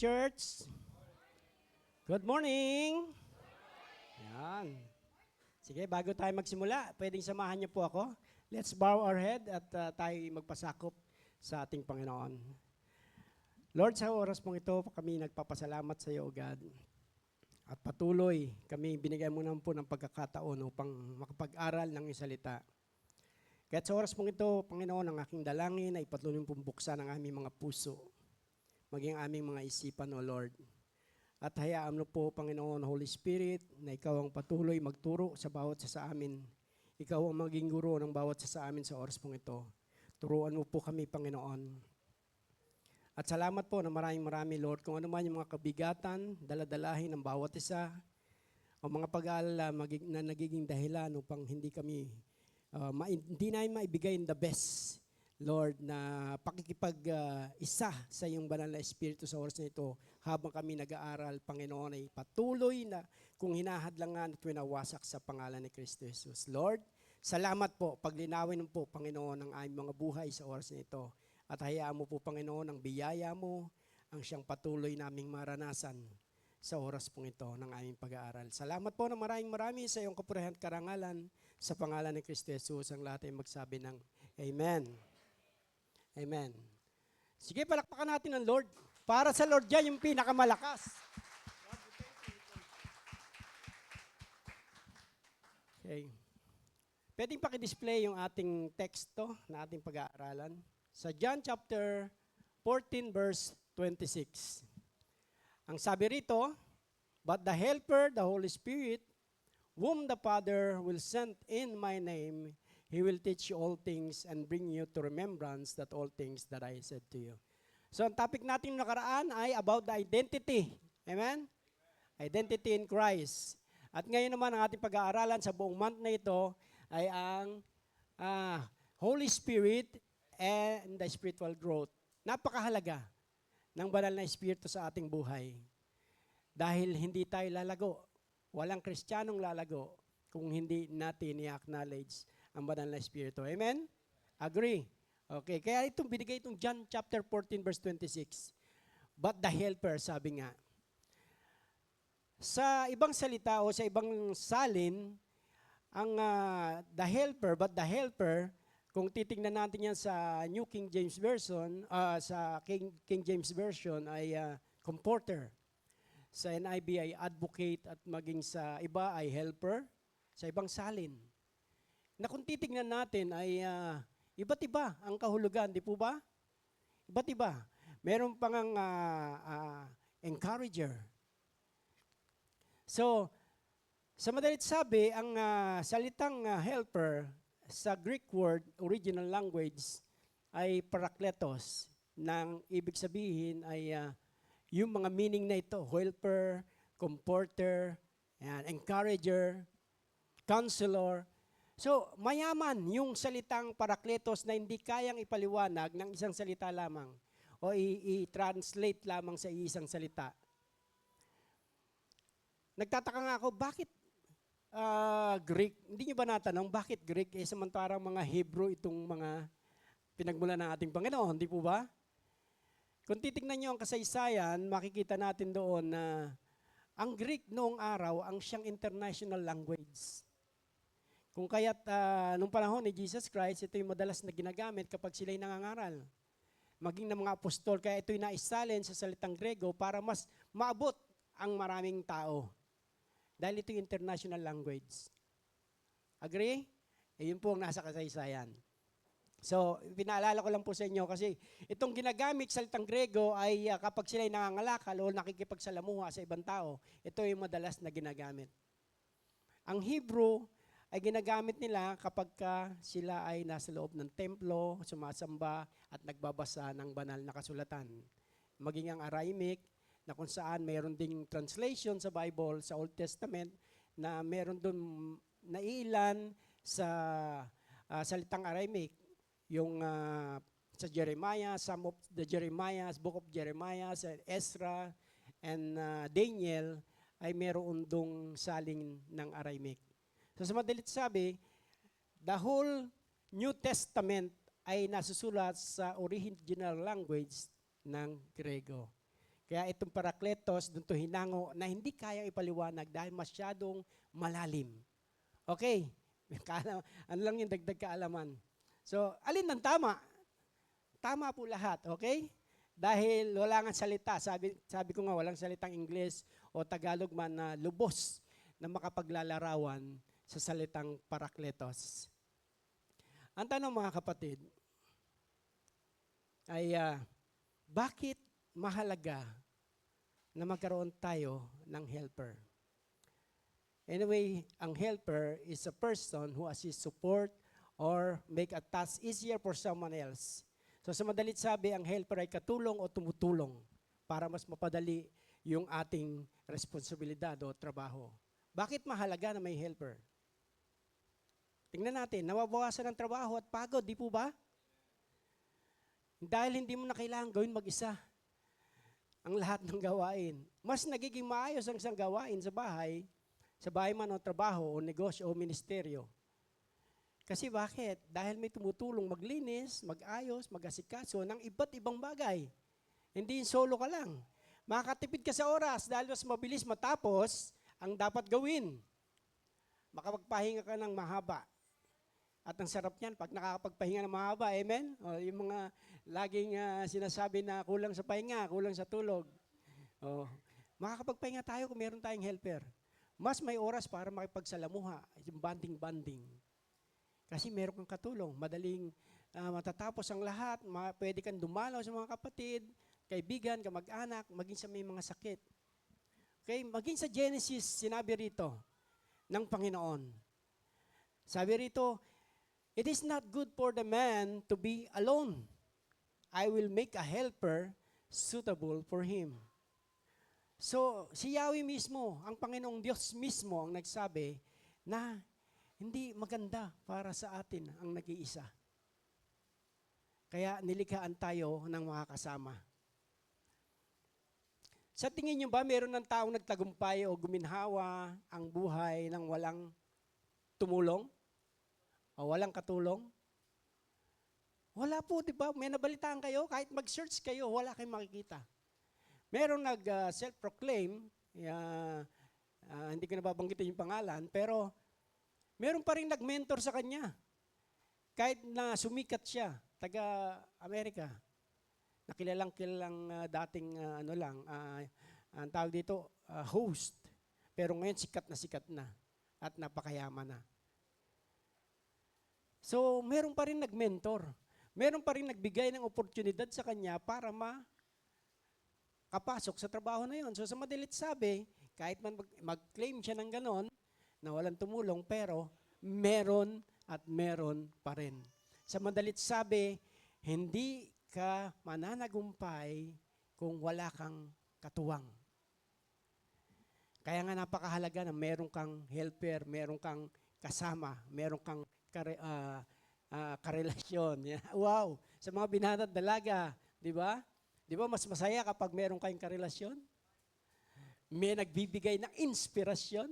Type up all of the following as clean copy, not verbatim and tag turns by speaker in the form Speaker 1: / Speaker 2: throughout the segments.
Speaker 1: church. Good morning. Yan. Sige, bago tayo magsimula, pwedeng samahan niyo po ako. Let's bow our head at tayo magpasakop sa ating Panginoon. Lord, sa oras mong ito, kami nagpapasalamat sa iyo, God. At patuloy, kami binigay mo naman po ng pagkakataon upang makapag-aral ng iyong salita. Kaya sa oras mong ito, Panginoon, ang aking dalangin ay patuloy mong buksan ang aming mga puso, maging aming mga isipan, O Lord. At hayaan mo po, Panginoon, Holy Spirit, na ikaw ang patuloy magturo sa bawat isa sa amin. Ikaw ang maging guro ng bawat isa sa amin sa oras mong ito. Turuan mo po kami, Panginoon. At salamat po na maraming Lord, kung ano man yung mga kabigatan, daladalahin ng bawat isa, o mga pag-aalala na nagiging dahilan upang hindi kami, hindi namin maibigay the best, Lord, na pakikipag-isa sa iyong banal na Espiritu sa oras na ito habang kami nag-aaral, Panginoon, ay patuloy na kung hinahadlangan at winawasak sa pangalan ni Kristo Jesus. Lord, salamat po, paglinawin mo po, Panginoon, ang aming mga buhay sa oras na ito. At hayaan mo po, Panginoon, ang biyaya mo, ang siyang patuloy naming maranasan sa oras pong ito ng aming pag-aaral. Salamat po na maraming sa iyong kapurihan at karangalan sa pangalan ni Kristo Jesus. Ang lahat ay magsabi ng Amen. Amen. Sige, palakpakan natin ang Lord. Para sa Lord yan, yung pinakamalakas. Okay. Pwedeng paki-display yung ating teksto na ating pag-aaralan. Sa John chapter 14 verse 26. Ang sabi rito, "But the Helper, the Holy Spirit, whom the Father will send in my name, He will teach you all things and bring you to remembrance that all things that I said to you." So ang topic natin nakaraan ay about the identity. Amen? Identity in Christ. At ngayon naman ang ating pag-aaralan sa buong month na ito ay ang Holy Spirit and the spiritual growth. Napakahalaga ng banal na Espiritu sa ating buhay. Dahil hindi tayo lalago. Walang Kristiyanong lalago kung hindi natin i-acknowledge ang banal na Espiritu. Amen? Agree? Okay, kaya binigay itong John chapter 14 verse 26. But the Helper, sabi nga. Sa ibang salita o sa ibang salin, ang but the Helper, kung titingnan natin yan sa New King James Version, sa King James Version ay comforter. Sa NIV ay advocate at maging sa iba ay helper. Sa ibang salin. Na kung titingnan natin ay iba't iba ang kahulugan, di po ba? Iba't iba. Meron pang encourager. So, sa madalit sabi, ang salitang helper sa Greek word, original language, ay parakletos. Nang ibig sabihin ay yung mga meaning na ito, helper, comforter, encourager, counselor. So, mayaman yung salitang parakletos na hindi kayang ipaliwanag ng isang salita lamang o i-translate lamang sa isang salita. Nagtataka nga ako, bakit Greek? Hindi nyo ba natanong, bakit Greek? Samantarang mga Hebrew itong mga pinagmula ng ating Panginoon, di po ba? Kung titignan nyo ang kasaysayan, makikita natin doon na ang Greek noong araw, ang siyang international language. Kung kaya't nung panahon ni Jesus Christ, ito yung madalas na ginagamit kapag sila'y nangangaral. Maging ng mga apostol, kaya ito'y naisalin sa salitang Grego para mas maabot ang maraming tao. Dahil ito yung international language. Agree? Yun po ang nasa kasaysayan. So, pinaalala ko lang po sa inyo kasi itong ginagamit sa salitang Grego ay kapag sila'y nangangalakal o nakikipagsalamuha sa ibang tao, ito yung madalas na ginagamit. Ang Hebrew ay ginagamit nila kapag sila ay nasa loob ng templo, sumasamba at nagbabasa ng banal na kasulatan. Maging ang Aramaic, na kung saan mayroon ding translation sa Bible, sa Old Testament, na mayroon doon naiilan sa salitang Aramaic. Yung sa Jeremiah, some of the Jeremiah, book of Jeremiah, sa Ezra, and Daniel, ay mayroon dong saling ng Aramaic. So sa madalit sabi, the whole New Testament ay nasusulat sa original language ng Grego. Kaya itong Parakletos, doon to hinango na hindi kayang ipaliwanag dahil masyadong malalim. Okay, ano lang yung dagdag kaalaman. So, alin ang tama? Tama po lahat, okay? Dahil wala nga salita, sabi ko nga walang salitang Ingles o Tagalog man na lubos na makapaglalarawan sa salitang Parakletos. Ang tanong mga kapatid ay bakit mahalaga na magkaroon tayo ng helper? Anyway, ang helper is a person who assists, support, or make a task easier for someone else. So sa madalit sabi, ang helper ay katulong o tumutulong para mas mapadali yung ating responsibilidad o trabaho. Bakit mahalaga na may helper? Tingnan natin, nawabawasan ng trabaho at pagod, di po ba? Dahil hindi mo na kailangan gawin mag-isa ang lahat ng gawain. Mas nagiging maayos ang isang gawain sa bahay man o trabaho o negosyo o ministeryo. Kasi bakit? Dahil may tumutulong maglinis, mag-ayos, mag-asikaso ng iba't ibang bagay. Hindi solo ka lang. Makakatipid ka sa oras dahil mas mabilis matapos ang dapat gawin. Makapagpahinga ka ng mahaba. At ang sarap niyan, pag nakakapagpahinga ng mahaba, amen? O, yung mga laging sinasabi na kulang sa pahinga, kulang sa tulog. O, makakapagpahinga tayo kung meron tayong helper. Mas may oras para makipagsalamuha, yung banding-banding. Kasi meron kang katulong, madaling matatapos ang lahat, pwede kang dumalaw sa mga kapatid, kaibigan, kamag-anak, maging sa may mga sakit. Okay, maging sa Genesis, sinabi rito ng Panginoon. Sabi rito, it is not good for the man to be alone. I will make a helper suitable for him. So, si Yahweh mismo, ang Panginoong Diyos mismo ang nagsabi na hindi maganda para sa atin ang nag-iisa. Kaya nilikhaan tayo ng mga kasama. Sa tingin niyo ba, meron ng taong nagtagumpay o guminhawa ang buhay ng walang tumulong? O walang katulong? Wala po, di ba? May nabalitaan kayo, kahit mag-search kayo, wala kayong makikita. Merong nag-self-proclaim, hindi ko nababanggitin yung pangalan, pero meron pa rin nag-mentor sa kanya. Kahit na sumikat siya, taga-Amerika, nakilalang dating ang tawag dito, host. Pero ngayon sikat na at napakayaman na. So, meron pa rin nag-mentor. Meron pa rin nagbigay ng oportunidad sa kanya para makapasok sa trabaho na yon. So, sa madalit sabi, kahit man mag-claim siya ng ganon, na walang tumulong, pero meron at meron pa rin. Sa madalit sabi, hindi ka mananagumpay kung wala kang katuwang. Kaya nga napakahalaga na meron kang helper, meron kang kasama, meron kang karelasyon. Wow! Sa mga binatad dalaga, di ba? Di ba mas masaya kapag meron kayong karelasyon? May nagbibigay ng inspirasyon.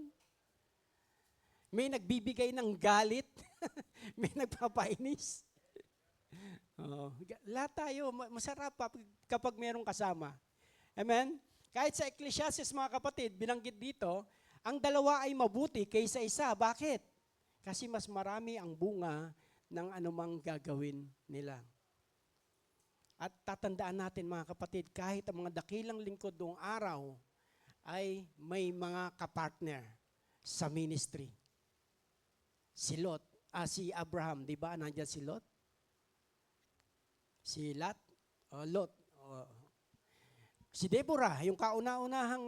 Speaker 1: May nagbibigay ng galit. May nagpapainis. Lahat tayo, masarap kapag merong kasama. Amen? Kahit sa Ecclesiastes, mga kapatid, binanggit dito, ang dalawa ay mabuti kaysa isa. Bakit? Kasi mas marami ang bunga ng anumang gagawin nila. At tatandaan natin, mga kapatid, kahit ang mga dakilang lingkod noong araw ay may mga kapartner sa ministry. Si Abraham, di ba? Nandiyan si Lot? Si Lot. Si Deborah, yung kauna-unahang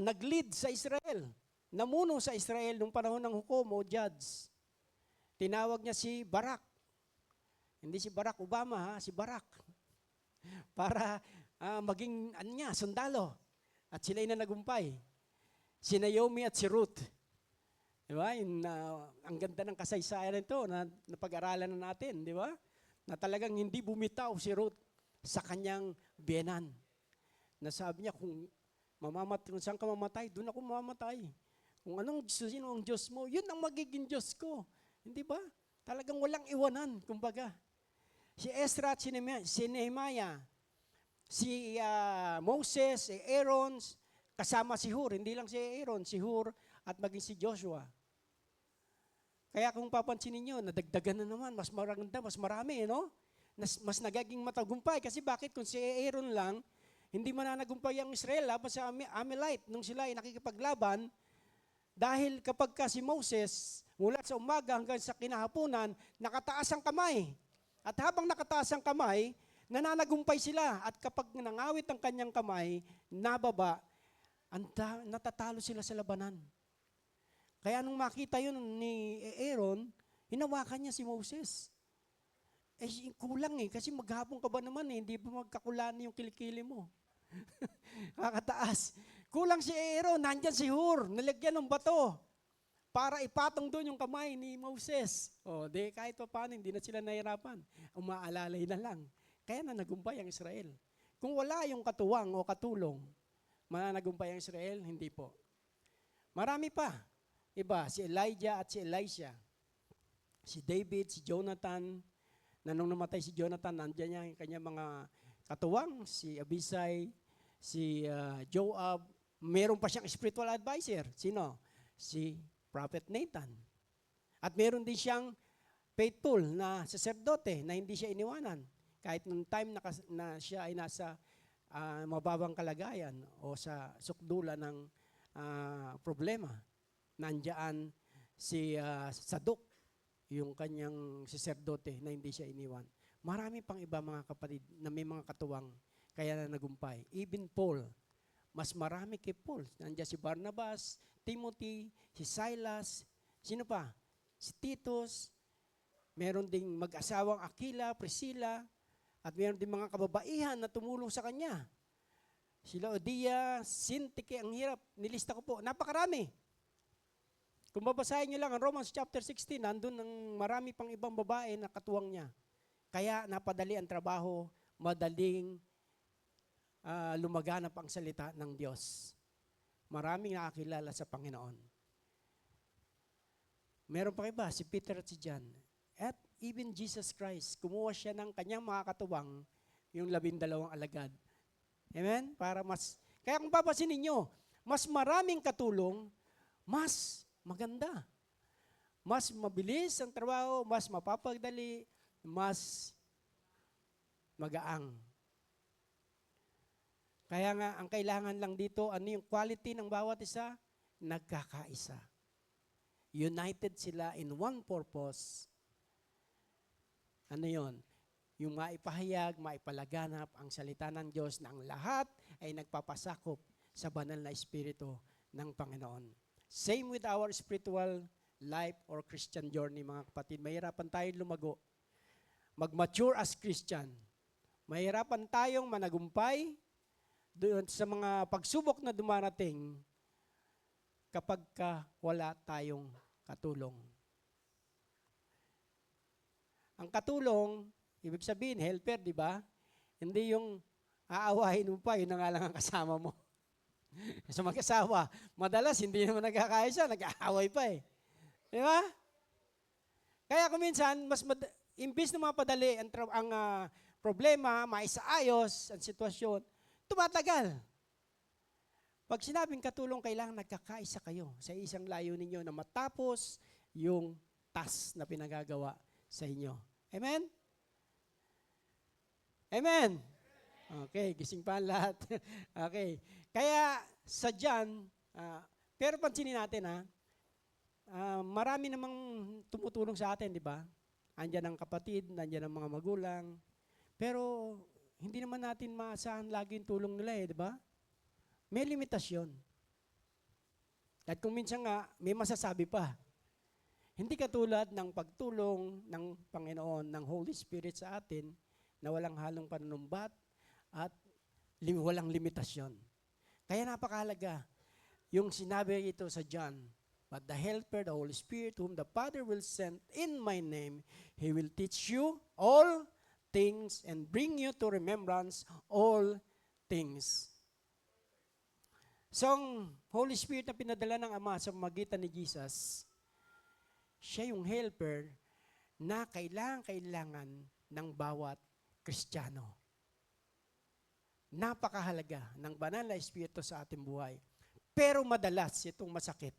Speaker 1: nag-lead sa Israel. Namuno sa Israel nung panahon ng hukom o judge. Tinawag niya si Barak. Hindi si Barack Obama, si Barak. Para maging sundalo. At sila'y na nagumpay. Si Naomi at si Ruth. Di ba? Ang ganda ng kasaysayan nito na napag-aralan na natin, di ba? Na talagang hindi bumitaw si Ruth sa kanyang biyenan. Nasabi niya, kung saan ka mamatay, doon ako mamamatay. Kung sino ang Diyos mo, yun ang magiging Diyos ko. Hindi ba? Talagang walang iwanan, kumbaga. Si Ezra at si Nehemiah, si Moses, si Aaron, kasama si Hur. Hindi lang si Aaron, si Hur at maging si Joshua. Kaya kung papansinin nyo, nadagdagan na naman, mas maganda, mas marami, no? Mas nagaging matagumpay. Kasi bakit? Kung si Aaron lang, hindi mananagumpay ang Israel laban sa Amalite nung sila ay nakikipaglaban. Dahil kapag ka si Moses, mula sa umaga hanggang sa kinahaponan, nakataas ang kamay. At habang nakataas ang kamay, nananagumpay sila. At kapag nangawit ang kanyang kamay, nababa, natatalo sila sa labanan. Kaya nung makita yun ni Aaron, hinawakan niya si Moses. Kulang kasi maghapon ka ba naman hindi ba magkakulan yung kilikili mo? Kakataas. Kulang si Aaron, nandyan si Hur, nilagyan ng bato para ipatong doon yung kamay ni Moses. Kahit pa paano, hindi na sila nahirapan. Umaalalay na lang. Kaya na nagumpay ang Israel. Kung wala yung katuwang o katulong, mananagumpay ang Israel, hindi po. Marami pa. Iba, si Elijah at si Elisha. Si David, si Jonathan, na nung namatay si Jonathan, nandiyan niya yung kanyang mga katuwang, si Abisai, si Joab. Meron pa siyang spiritual advisor. Sino? Si Prophet Nathan. At meron din siyang faithful na saserdote na hindi siya iniwanan. Kahit nung time na siya ay nasa mababang kalagayan o sa sukdula ng problema. Nandiyan si Sadok, yung kanyang saserdote na hindi siya iniwan. Marami pang iba mga kapatid na may mga katuwang kaya na nagumpay. Even Paul, mas marami kay Paul. Nandiyan si Barnabas, Timothy, si Silas, sino pa? Si Titus, meron ding mag-asawang Aquila, Priscilla, at meron ding mga kababaihan na tumulong sa kanya. Sila Odia, Syntyche, ang hirap, nilista ko po, napakarami. Kung babasahin nyo lang ang Romans chapter 16, nandun ang marami pang ibang babae na katuwang niya. Kaya napadali ang trabaho, madaling lumaganap ang salita ng Diyos. Maraming nakakilala sa Panginoon. Meron pa iba, si Peter at si John. At even Jesus Christ, kumuha siya ng kanyang mga katuwang, yung 12 alagad. Amen? Kaya kung papansinin ninyo, mas maraming katulong, mas maganda. Mas mabilis ang trabaho, mas mapapagdali, mas magaang. Kaya nga, ang kailangan lang dito, ano yung quality ng bawat isa? Nagkakaisa. United sila in one purpose. Ano yon? Yung maipahayag, maipalaganap ang salita ng Diyos na ang lahat ay nagpapasakop sa banal na Espiritu ng Panginoon. Same with our spiritual life or Christian journey, mga kapatid. Mahirapan tayong lumago. Mag-mature as Christian. Mahirapan tayong managumpay doon sa mga pagsubok na dumarating kapag wala tayong katulong. Ang katulong, ibig sabihin, helper, di ba? Hindi yung aawahin mo pa, yun na nga lang ang kasama mo. Sa mag-asawa, madalas hindi naman nagkakaisa, nag-aaway pa eh. Di ba? Kaya kung minsan, imbis na mapadali ang problema, maisaayos ang sitwasyon, tumatagal. Pag sinabing katulong, kailangan nagkakaisa kayo sa isang layunin ninyo na matapos yung task na pinagagawa sa inyo. Amen? Amen? Okay, gising pa ang lahat. Okay. Kaya sa John, pero pansinin natin marami namang tumutulong sa atin, di ba? Andyan ang kapatid, andyan ang mga magulang. Pero hindi naman natin maasahan lagi yung tulong nila di ba? May limitasyon. At kung minsan nga, may masasabi pa. Hindi katulad ng pagtulong ng Panginoon, ng Holy Spirit sa atin, na walang halong panunumbat at walang limitasyon. Kaya napakahalaga yung sinabi ito sa John, but the Helper, the Holy Spirit, whom the Father will send in my name, He will teach you all things and bring you to remembrance all things. So, ang Holy Spirit na pinadala ng Ama sa magitan ni Jesus, siya yung helper na kailangan ng bawat Kristiyano. Napakahalaga ng banal na Espiritu sa ating buhay. Pero madalas itong masakit,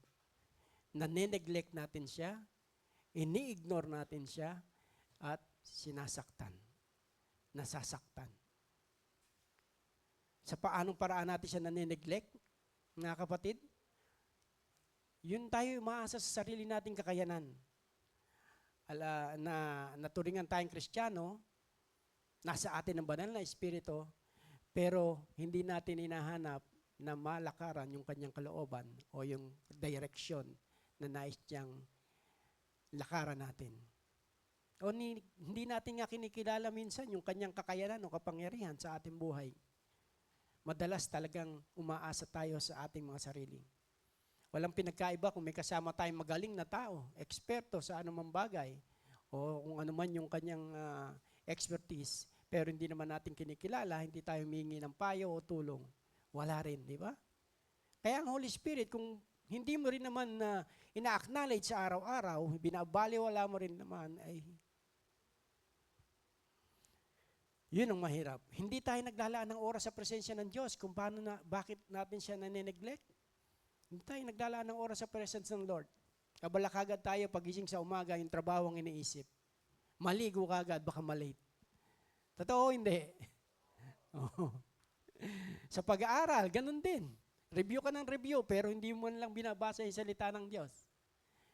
Speaker 1: nane-neglect natin siya, ini-ignore natin siya, at sinasaktan, nasasaktan. Sa paanong paraan natin siya nane-neglect, mga kapatid? Yun tayo umaasa sa sarili nating kakayanan. Naturingan tayong Kristiyano, nasa atin ang banal na Espiritu, pero hindi natin hinahanap na malakaran yung kanyang kalooban o yung direction na nais niyang lakaran natin. O hindi natin nga kinikilala minsan yung kanyang kakayanan o kapangyarihan sa ating buhay. Madalas talagang umaasa tayo sa ating mga sarili. Walang pinagkaiba kung may kasama tayong magaling na tao, eksperto sa anumang bagay, o kung ano man yung kanyang expertise, pero hindi naman natin kinikilala, hindi tayo humingi ng payo o tulong. Wala rin, di ba? Kaya ang Holy Spirit, kung hindi mo rin naman ina-acknowledge sa araw-araw, binabaliwala mo rin naman, ay yun ang mahirap. Hindi tayo naglalaan ng oras sa presensya ng Diyos kung bakit natin siya nane-neglect. Hindi tayo naglalaan ng oras sa presensya ng Lord. Abala kagad tayo pagising sa umaga, yung trabaho ang iniisip. Maligo kagad, baka malate. Totoo, hindi. Sa pag-aaral, ganun din. Review ka ng review, pero hindi mo lang binabasa yung salita ng Diyos.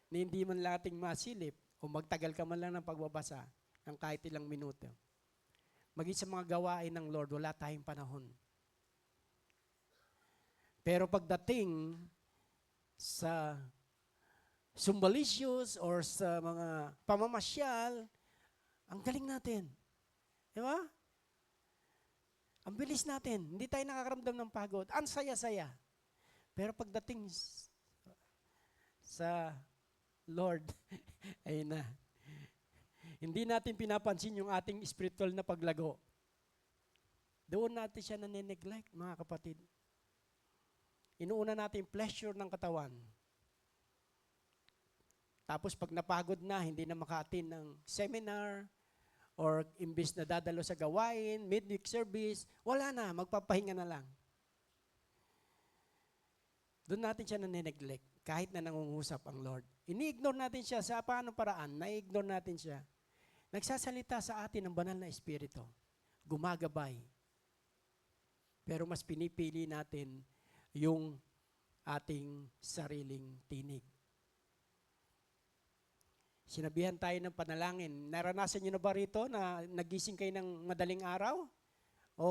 Speaker 1: Hindi man nating masilip o magtagal ka man lang ng pagbabasa ng kahit ilang minuto. Maging sa mga gawain ng Lord, wala tayong panahon. Pero pagdating sa sumbalicious or sa mga pamamasyal, ang galing natin. Di ba? Ang bilis natin. Hindi tayo nakakaramdam ng pagod. Ang saya-saya. Pero pagdating sa Lord, ayun na. Hindi natin pinapansin yung ating spiritual na paglago. Doon natin siya nane-neglect, mga kapatid. Inuuna natin yung pleasure ng katawan. Tapos pag napagod na, hindi na maka-attend ng seminar, or imbis na dadalo sa gawain, midweek service, wala na, magpapahinga na lang. Doon natin siya nane-neglect, kahit na nangungusap ang Lord. Ini-ignore natin siya sa paano paraan, na-ignore natin siya. Nagsasalita sa atin ng banal na Espiritu. Gumagabay. Pero mas pinipili natin yung ating sariling tinig. Sinabihan tayo ng panalangin. Naranasan niyo na ba rito na nagising kayo ng madaling araw? O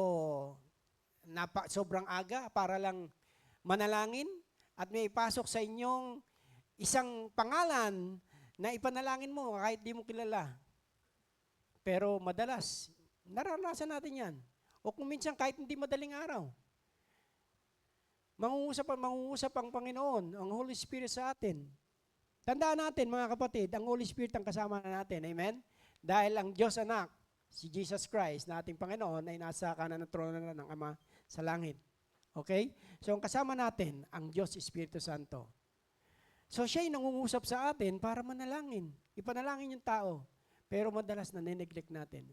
Speaker 1: sobrang aga para lang manalangin? At may ipasok sa inyong isang pangalan na ipanalangin mo kahit di mo kilala. Pero madalas, naranasan natin yan. O kung minsan kahit hindi madaling araw. Mangungusap ang Panginoon, ang Holy Spirit sa atin. Tandaan natin mga kapatid, ang Holy Spirit ang kasama natin. Amen? Dahil ang Diyos anak, si Jesus Christ na ating Panginoon ay nasa kanan ng trono na ng Ama sa langit. Okay? So ang kasama natin, ang Diyos Espiritu Santo. So siya ay nangungusap sa atin para manalangin. Ipanalangin yung tao. Pero madalas na neglect natin.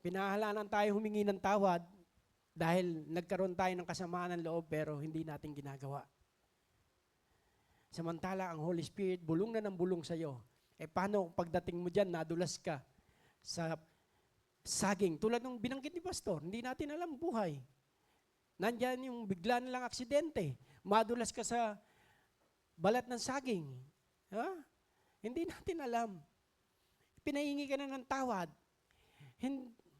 Speaker 1: Pinahalanan tayo humingi ng tawad dahil nagkaroon tayo ng kasamaan ng loob pero hindi natin ginagawa. Samantala, ang Holy Spirit, bulong na ng bulong sa'yo. Paano pagdating mo dyan, nadulas ka sa saging? Tulad ng binanggit ni Pastor, hindi natin alam buhay. Nandyan yung bigla na lang aksidente. Madulas ka sa balat ng saging. Hindi natin alam. Pinahingi ka na ng tawad.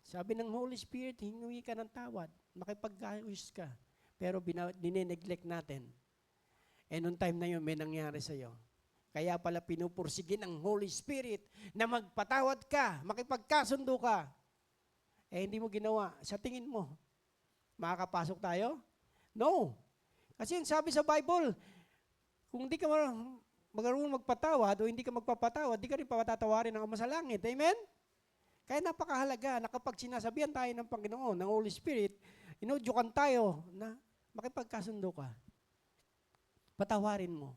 Speaker 1: Sabi ng Holy Spirit, hingi ka ng tawad. Makipag-ayos ka. Pero dineneglect natin. Noong time na yun, may nangyari sa'yo. Kaya pala pinupursige ng Holy Spirit na magpatawad ka, makipagkasundo ka. Hindi mo ginawa. Sa tingin mo, makakapasok tayo? No. Kasi yung sabi sa Bible, kung di ka marunong magpatawad o hindi ka magpapatawad, di ka rin patatawarin ng Ama sa langit. Amen? Kaya napakahalaga na kapag sinasabihan tayo ng Panginoon, ng Holy Spirit, inudyukan tayo na makipagkasundo ka. Patawarin mo.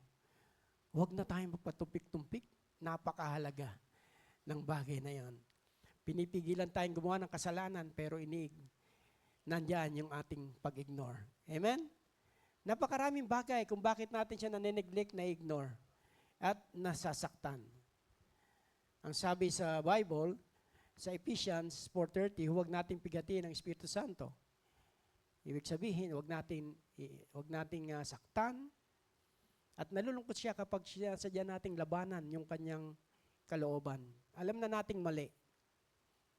Speaker 1: Huwag na tayong magpatumpik-tumpik. Napakahalaga ng bagay na yon. Pinipigilan tayong gumawa ng kasalanan, pero nandyan yung ating pag-ignore. Amen? Napakaraming bagay kung bakit natin siya nane-neglect, na-ignore, at nasasaktan. Ang sabi sa Bible, sa Ephesians 4:30, huwag nating pigatin ang Espiritu Santo. Ibig sabihin, huwag nating saktan, at nalulungkot siya kapag sadya nating labanan yung kanyang kalooban. Alam na nating mali,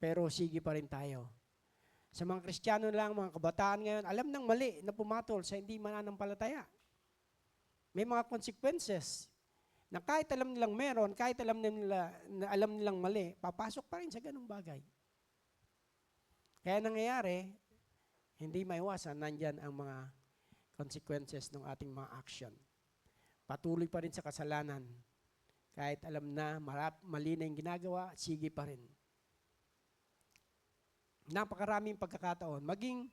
Speaker 1: pero sige pa rin tayo. Sa mga Kristiyano lang, mga kabataan ngayon, alam nang mali na pumatol sa hindi mananampalataya. May mga consequences na kahit alam nilang meron, kahit alam nilang mali, papasok pa rin sa ganung bagay. Kaya nangyayari, hindi maiwasan, nandyan ang mga consequences ng ating mga action. Patuloy pa rin sa kasalanan. Kahit alam na mali na yung ginagawa, sige pa rin. Napakaraming pagkakataon. Maging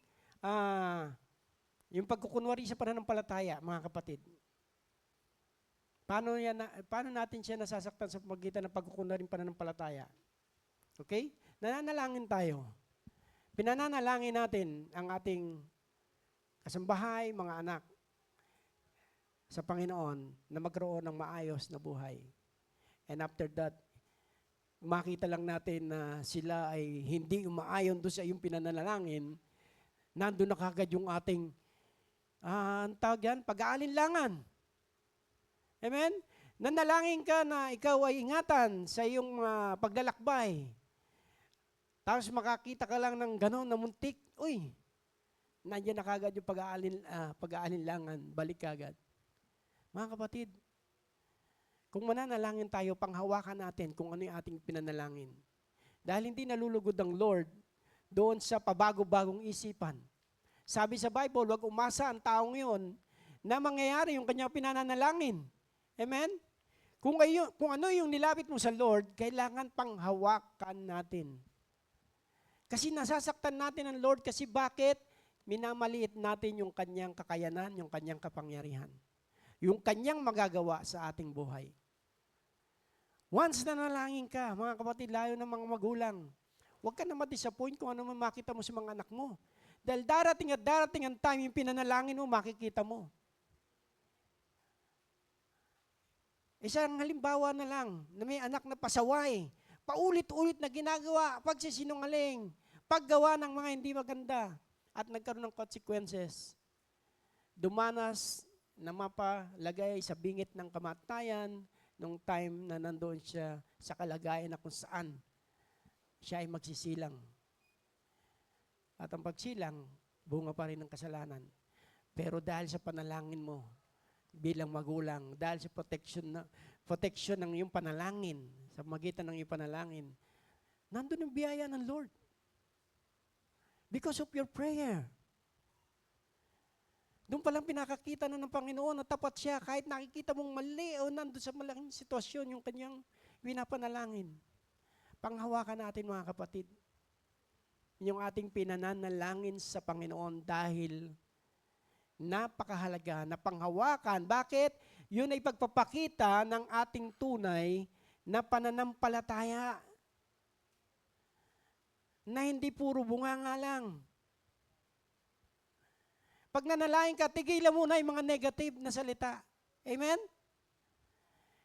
Speaker 1: yung pagkukunwari sa pananampalataya, mga kapatid. Paano natin siya nasasaktan sa pamagitan ng pagkukunwari ng pananampalataya? Okay? Nananalangin tayo. Pinananalangin natin ang ating kasambahay, mga anak, sa Panginoon na magkaroon ng maayos na buhay. And after that, makita lang natin na sila ay hindi umaayon doon sa iyong pinanalangin, nandun na kagad yung ating, ang tawag yan, pag-aalinlangan. Amen? Nanalangin ka na ikaw ay ingatan sa iyong paglalakbay. Tapos makakita ka lang ng gano'n na muntik, uy, nandiyan na kagad yung pag-aalinlangan, balik kagad. Mga kapatid, kung mananalangin tayo, panghawakan natin kung ano yung ating pinanalangin. Dahil hindi nalulugod ang Lord doon sa pabago-bagong isipan. Sabi sa Bible, huwag umasa ang taong yun na mangyayari yung kanyang pinananalangin. Amen? Kung ano yung nilapit mo sa Lord, kailangan panghawakan natin. Kasi nasasaktan natin ang Lord kasi bakit? Minamaliit natin yung kanyang kakayanan, yung kanyang kapangyarihan. Yung kanyang magagawa sa ating buhay. Once na nalangin ka, mga kapatid, layo ng mga magulang, huwag ka na ma-disappoint kung ano man makita mo sa mga anak mo. Dahil darating at darating ang time, yung pinanalangin mo, makikita mo. Isang halimbawa na lang, na may anak na pasaway, paulit-ulit na ginagawa, pagsisinungaling, paggawa ng mga hindi maganda, at nagkaroon ng consequences. Dumanas na mapalagay sa bingit ng kamatayan, nung time na nandoon siya sa kalagayan na kung saan siya ay magsisilang. At ang pagsilang, bunga pa rin ng kasalanan. Pero dahil sa panalangin mo, bilang magulang, dahil sa protection ng iyong panalangin, sa magitan ng iyong panalangin, nandun ang biyaya ng Lord. Because of your prayer. Doon palang pinakakita na ng Panginoon na tapat siya kahit nakikita mong mali o nandun sa malaking sitwasyon yung kanyang winapanalangin. Panghawakan natin mga kapatid, yung ating pinananalangin sa Panginoon dahil napakahalaga na panghawakan. Bakit? Yun ay pagpapakita ng ating tunay na pananampalataya na hindi puro bunganga lang. Pag nanalangin ka, tigilan muna yung mga negative na salita. Amen?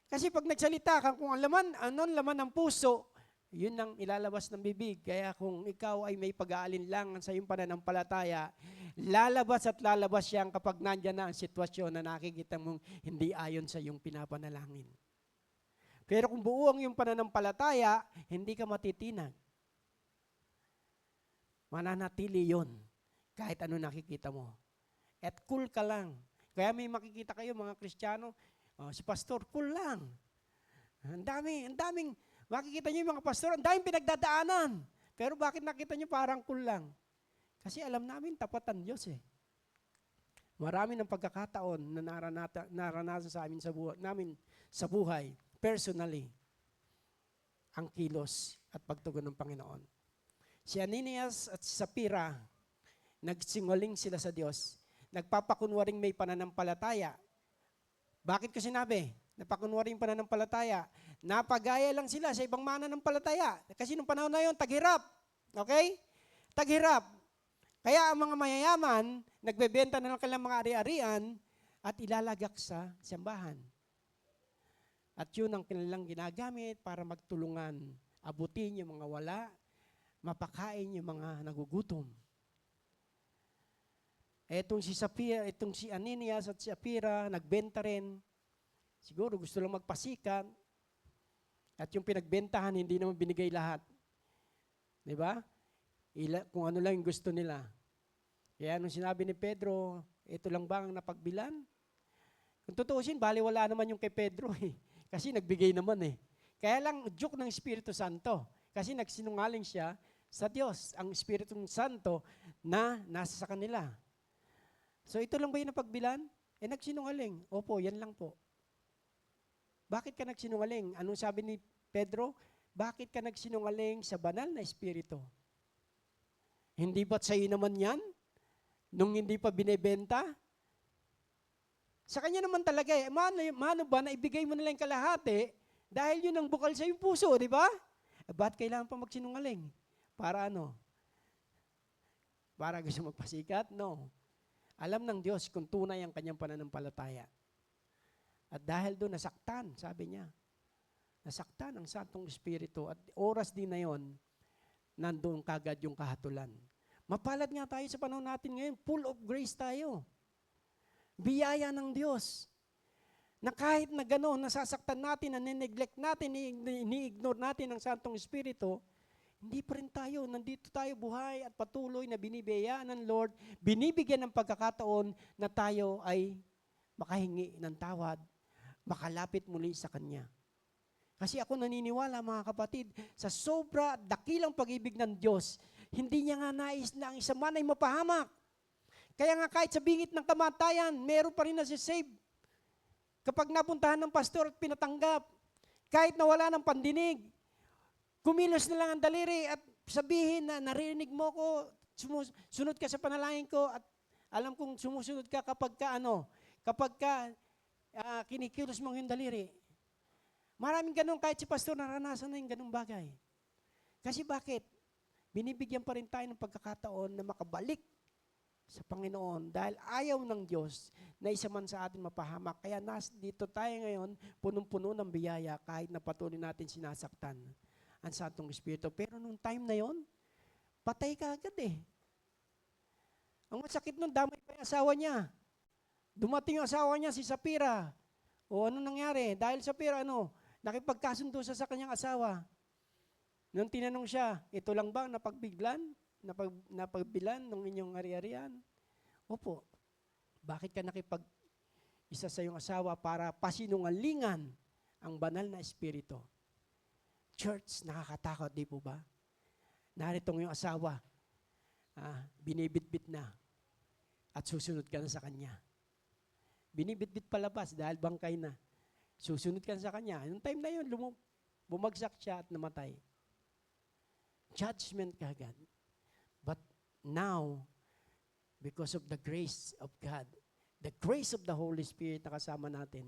Speaker 1: Kasi pag nagsalita ka, kung anon laman ng puso, yun ang ilalabas ng bibig. Kaya kung ikaw ay may pag-aalinlangan sa iyong pananampalataya, lalabas at lalabas siyang kapag nandyan na ang sitwasyon na nakikita mong hindi ayon sa iyong pinapanalangin. Pero kung buo ang iyong pananampalataya, hindi ka matitinag. Mananatili yun kahit ano nakikita mo. At cool ka lang. Kaya may makikita kayo mga Kristiyano, si pastor, cool lang. Ang daming, makikita niyo yung mga pastor, ang daming pinagdadaanan. Pero bakit nakita niyo parang cool lang? Kasi alam namin, tapatan Diyos eh. Marami ng pagkakataon na naranasan sa amin sa buhay, personally, ang kilos at pagtugon ng Panginoon. Si Ananias at Sapphira, nagsingaling sila sa Diyos. Nagpapakunwaring may pananampalataya. Bakit ko sinabi? Napakunwari yung pananampalataya. Napagaya lang sila sa ibang mananampalataya. Kasi nung panahon na yun, taghirap. Okay? Taghirap. Kaya ang mga mayayaman, nagbebenta na ng kanilang mga ari-arian at ilalagak sa simbahan. At yun ang kanilang ginagamit para magtulungan. Abutin yung mga wala, mapakain yung mga nagugutom. Etong si Sapphira, itong si Ananias at si Sapphira, nagbenta rin. Siguro gusto lang magpasikat. At yung pinagbentahan, hindi naman binigay lahat. Di ba? Kung ano lang yung gusto nila. Kaya nung sinabi ni Pedro, ito lang ba ang napagbilan? Kung tutuusin, baliwala naman yung kay Pedro eh. Kasi nagbigay naman eh. Kaya lang, joke ng Espiritu Santo. Kasi nagsinungaling siya sa Diyos, ang Espiritu Santo na nasa sa kanila. So ito lang ba yung napagbilan? Nagsinungaling. Opo, yan lang po. Bakit ka nagsinungaling? Anong sabi ni Pedro? Bakit ka nagsinungaling sa banal na Espiritu? Hindi ba't sa'yo naman yan? Nung hindi pa binebenta? Sa kanya naman talaga eh. Mano ba na ibigay mo na lang kalahati dahil yun ang bukal sa iyong puso, di ba? Ba't kailangan pa magsinungaling? Para ano? Para gusto magpasikat? No. Alam ng Diyos kung tunay ang kanyang pananampalataya. At dahil doon, nasaktan, sabi niya. Nasaktan ang Santong Espiritu. At oras din na yon, nandoon kagad yung kahatulan. Mapalad nga tayo sa panahon natin ngayon. Full of grace tayo. Biyaya ng Diyos. Na kahit na gano'n, nasasaktan natin, na neglect natin, ni-ignore natin ang Santong Espiritu, hindi pa rin tayo. Nandito tayo buhay at patuloy na binibiyayaan ng Lord. Binibigyan ng pagkakataon na tayo ay makahingi ng tawad, makalapit muli sa Kanya. Kasi ako naniniwala, mga kapatid, sa sobra dakilang pag-ibig ng Diyos, hindi niya nga nais na ang isa man ay mapahamak. Kaya nga kahit sa bingit ng kamatayan, meron pa rin na si-save. Kapag napuntahan ng pastor at pinatanggap, kahit nawala ng pandinig, kumilos na lang ang daliri at sabihin na narinig mo ko, sunod ka sa panalangin ko at alam kong sumusunod ka kapag kinikilos mo yung daliri. Maraming ganun, kahit si pastor naranasan na yung ganung bagay. Kasi bakit? Binibigyan pa rin tayo ng pagkakataon na makabalik sa Panginoon dahil ayaw ng Diyos na isa man sa atin mapahamak. Kaya dito tayo ngayon, punong-puno ng biyaya kahit na patuloy natin sinasaktan ang Santong Espiritu. Pero nung time na yon, patay ka agad eh. Ang masakit nun, damay pa yung asawa niya. Dumating yung asawa niya, si Sapphira. O ano nangyari? Dahil Sapphira, nakipagkasundo siya sa kanyang asawa. Nung tinanong siya, ito lang ba napagbilan ng inyong ari-arian? Opo. Bakit ka nakipag-isa sa iyong asawa para pasinungalingan ang banal na Espiritu? Church, nakakatakot, di po ba? Naritong yung asawa, binibitbit na at susunod ka na sa kanya. Binibitbit palabas dahil bangkay na. Susunod ka na sa kanya. Yung time na yun, bumagsak siya at namatay. Judgment kagad. But now, because of the grace of God, the grace of the Holy Spirit na kasama natin,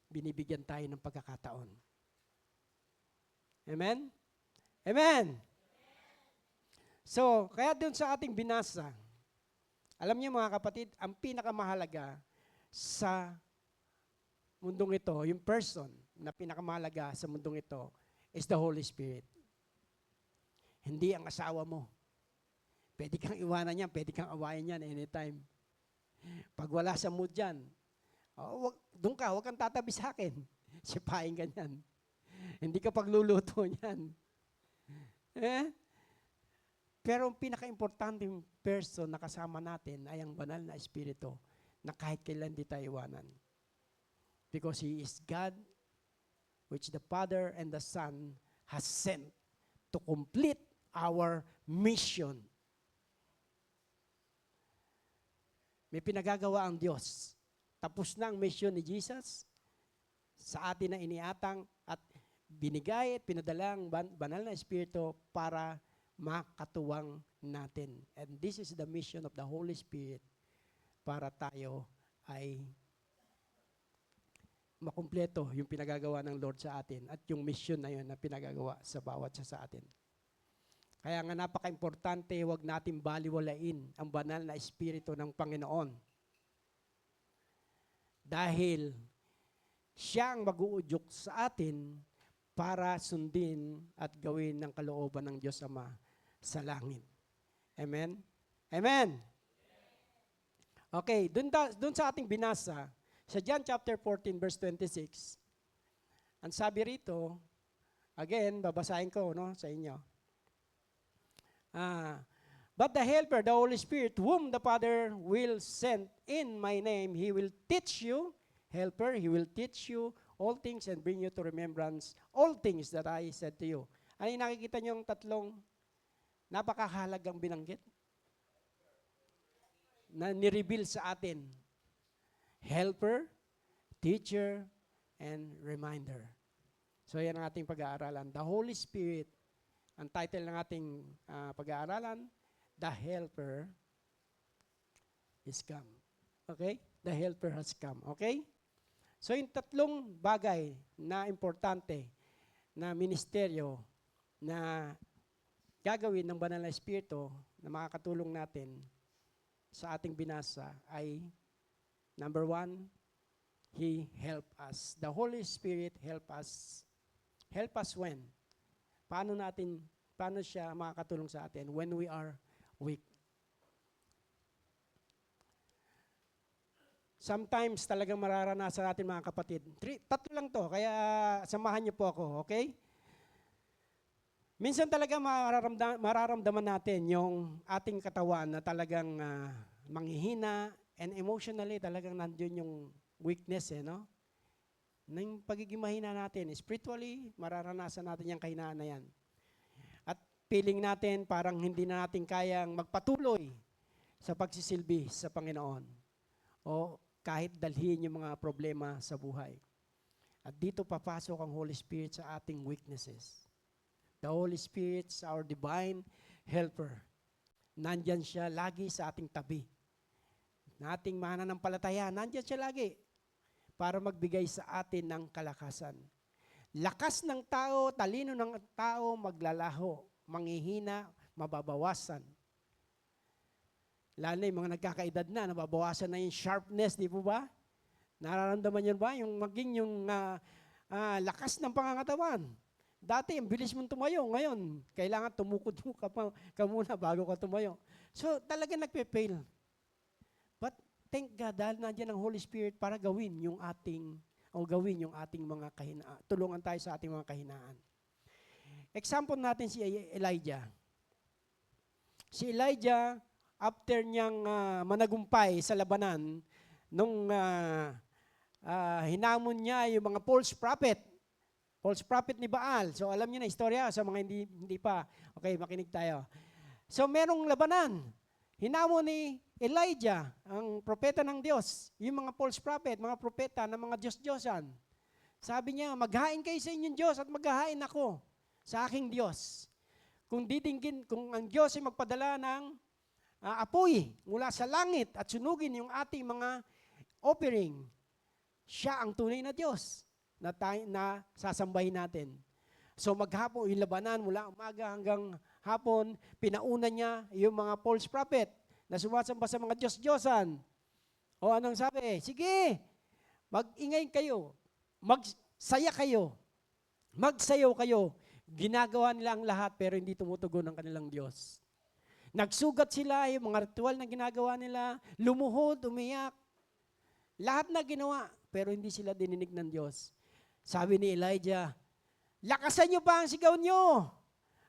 Speaker 1: binibigyan tayo ng pagkakataon. Amen? Amen! So, kaya doon sa ating binasa, alam niyo mga kapatid, ang pinakamahalaga sa mundong ito, yung person na pinakamahalaga sa mundong ito is the Holy Spirit. Hindi ang asawa mo. Pwede kang iwanan yan, pwede kang awayan yan anytime. Pag wala sa mood yan, doon ka, huwag kang tatabi sa akin. Sipain ka yan. Hindi ka pagluluto niyan. Pero ang pinaka-importanting person na kasama natin ay ang banal na Espiritu na kahit kailan di tayo iwanan. Because He is God, which the Father and the Son has sent to complete our mission. May pinagagawa ang Diyos. Tapos na ang mission ni Jesus sa atin na iniatang at binigay at pinadala ang banal na Espiritu para makatuwang natin. And this is the mission of the Holy Spirit para tayo ay makumpleto yung pinagagawa ng Lord sa atin at yung mission na yun na pinagagawa sa bawat isa sa atin. Kaya nga napaka-importante, huwag natin baliwalain ang banal na Espiritu ng Panginoon. Dahil siya ang mag-uudyok sa atin para sundin at gawin ng kalooban ng Diyos Ama sa langit. Amen? Amen? Okay, dun sa ating binasa, sa John chapter 14 verse 26, ang sabi rito, again, babasahin ko sa inyo. But the Helper, the Holy Spirit, whom the Father will send in my name, He will teach you, Helper, He will teach you all things and bring you to remembrance all things that I said to you. Ano yung nakikita niyo yung tatlong napakahalagang binanggit? Na nireveal sa atin. Helper, teacher, and reminder. So yan ang ating pag-aaralan. The Holy Spirit, ang title ng ating pag-aaralan, The Helper is come. Okay? The Helper has come. Okay? So yung tatlong bagay na importante na ministeryo na gagawin ng Banal na Espiritu na makakatulong natin sa ating binasa ay number 1, He help us. The Holy Spirit help us. Help us when? Paano siya makakatulong sa atin? When we are weak. Sometimes talagang mararanasan natin mga kapatid. Tatlo lang to, kaya samahan niyo po ako, okay? Minsan talaga mararamdaman natin yung ating katawan na talagang manghihina and emotionally talagang nandiyon yung weakness, no? Nang pagiging mahina natin, spiritually, mararanasan natin yung kahinaan na yan. At feeling natin parang hindi na natin kayang magpatuloy sa pagsisilbi sa Panginoon. O kahit dalhin yung mga problema sa buhay. At dito papasok ang Holy Spirit sa ating weaknesses. The Holy Spirit is our divine helper. Nandyan siya lagi sa ating tabi. Nating mananampalataya, nandyan siya lagi para magbigay sa atin ng kalakasan. Lakas ng tao, talino ng tao, maglalaho, manghihina, mababawasan. Lalo na yung mga nagkakaedad na, nababawasan na yung sharpness, di po ba? Nararamdaman niyo ba? Yung maging yung lakas ng pangangatawan. Dati, ang bilis mong tumayo. Ngayon, kailangan tumukod ka muna bago ka tumayo. So, talaga nagpe-fail. But, thank God, dahil nandiyan ang Holy Spirit para gawin yung ating mga kahinaan. Tulungan tayo sa ating mga kahinaan. Example natin si Elijah. Si Elijah, after niyang managumpay sa labanan, nung hinamon niya yung mga false prophet ni Baal. So alam niyo na istorya sa mga hindi pa. Okay, makinig tayo. So merong labanan. Hinamon ni Elijah, ang propeta ng Diyos, yung mga false prophet, mga propeta ng mga Diyos-Diyosan. Sabi niya, maghain kayo sa inyong Diyos at maghahain ako sa aking Diyos. Kung ang Diyos ay magpadala ng apoy mula sa langit at sunugin yung ating mga offering, siya ang tunay na Diyos na sasambahin natin. So maghapon, yung labanan mula umaga hanggang hapon, pinauna niya yung mga false prophet na sumasamba sa mga Diyos-Diyosan. O anong sabi? Sige, mag-ingay kayo, magsaya kayo, magsayaw kayo. Ginagawa nila ang lahat pero hindi tumutugon ang kanilang Diyos. Nagsugat sila, yung mga ritual na ginagawa nila, lumuhod, umiyak. Lahat na ginawa, pero hindi sila dininig ng Diyos. Sabi ni Elijah, lakasan niyo pa ang sigaw niyo.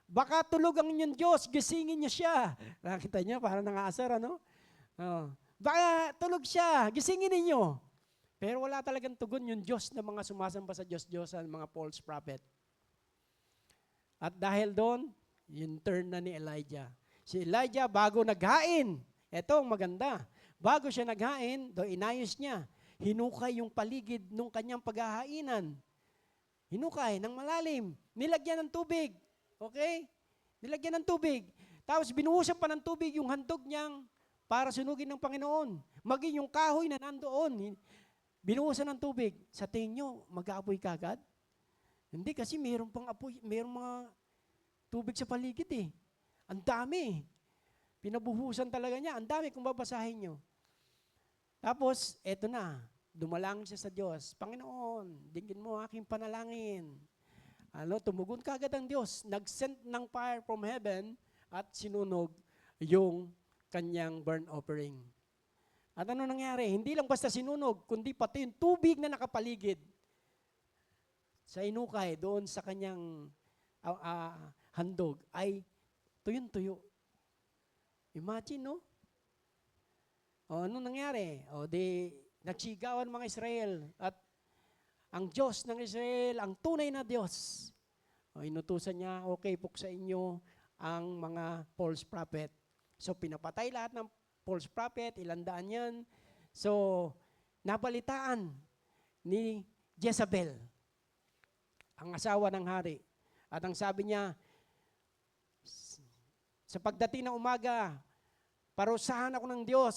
Speaker 1: Baka tulog ang inyong Diyos, gisingin niyo siya. Nakita niyo, parang nangaasar, ano? Baka tulog siya, gisingin ninyo. Pero wala talagang tugon yung Diyos na mga sumasamba sa Diyos-Diyosan, mga false prophet. At dahil doon, yung turn na ni Elijah. Si Elijah, bago naghain, eto maganda, bago siya naghain, inayos niya, hinukay yung paligid ng kanyang paghahainan. Hinukay ng malalim, nilagyan ng tubig. Okay? Nilagyan ng tubig. Tapos binuhusan pa ng tubig yung handog niyang para sunugin ng Panginoon. Maging yung kahoy na nandoon, Binuhusan ng tubig, sa tingin nyo, mag-aapoy kagad? Hindi, kasi mayroong pang apoy, mayroong mga tubig sa paligid eh. Ang dami. Pinabuhusan talaga niya. Ang dami kung babasahin nyo. Tapos, eto na. Dumalangin siya sa Diyos. Panginoon, dinggin mo aking panalangin. Tumugon kagad ang Diyos. Nag-send ng fire from heaven at sinunog yung kanyang burnt offering. At ano nangyari? Hindi lang basta sinunog, kundi pati yung tubig na nakapaligid sa inukay doon sa kanyang handog ay tuyong-tuyo. Imagine, no? O, ano nangyari? O, nagsigawan mga Israel at ang Diyos ng Israel, ang tunay na Diyos. O, inutusan niya, okay, puksa inyo ang mga false prophet. So, pinapatay lahat ng false prophet, ilandaan yan. So, nabalitaan ni Jezebel, ang asawa ng hari. At ang sabi niya, sa pagdating ng umaga, parusahan ako ng Diyos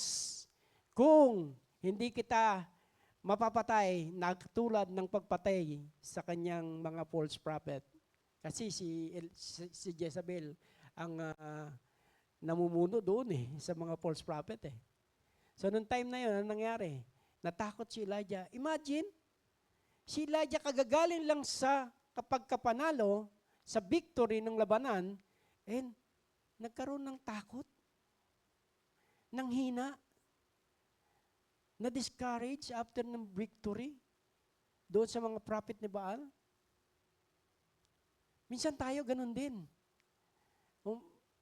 Speaker 1: kung hindi kita mapapatay na tulad ng pagpatay sa kanyang mga false prophet. Kasi si Jezebel ang namumuno doon sa mga false prophet . So, noong time na yun, anong nangyari? Natakot si Elijah. Imagine, si Elijah kagagaling lang sa kapag kapanalo, sa victory ng labanan, and nagkaroon ng takot, ng hina, na-discourage after ng victory doon sa mga prophet ni Baal. Minsan tayo ganun din.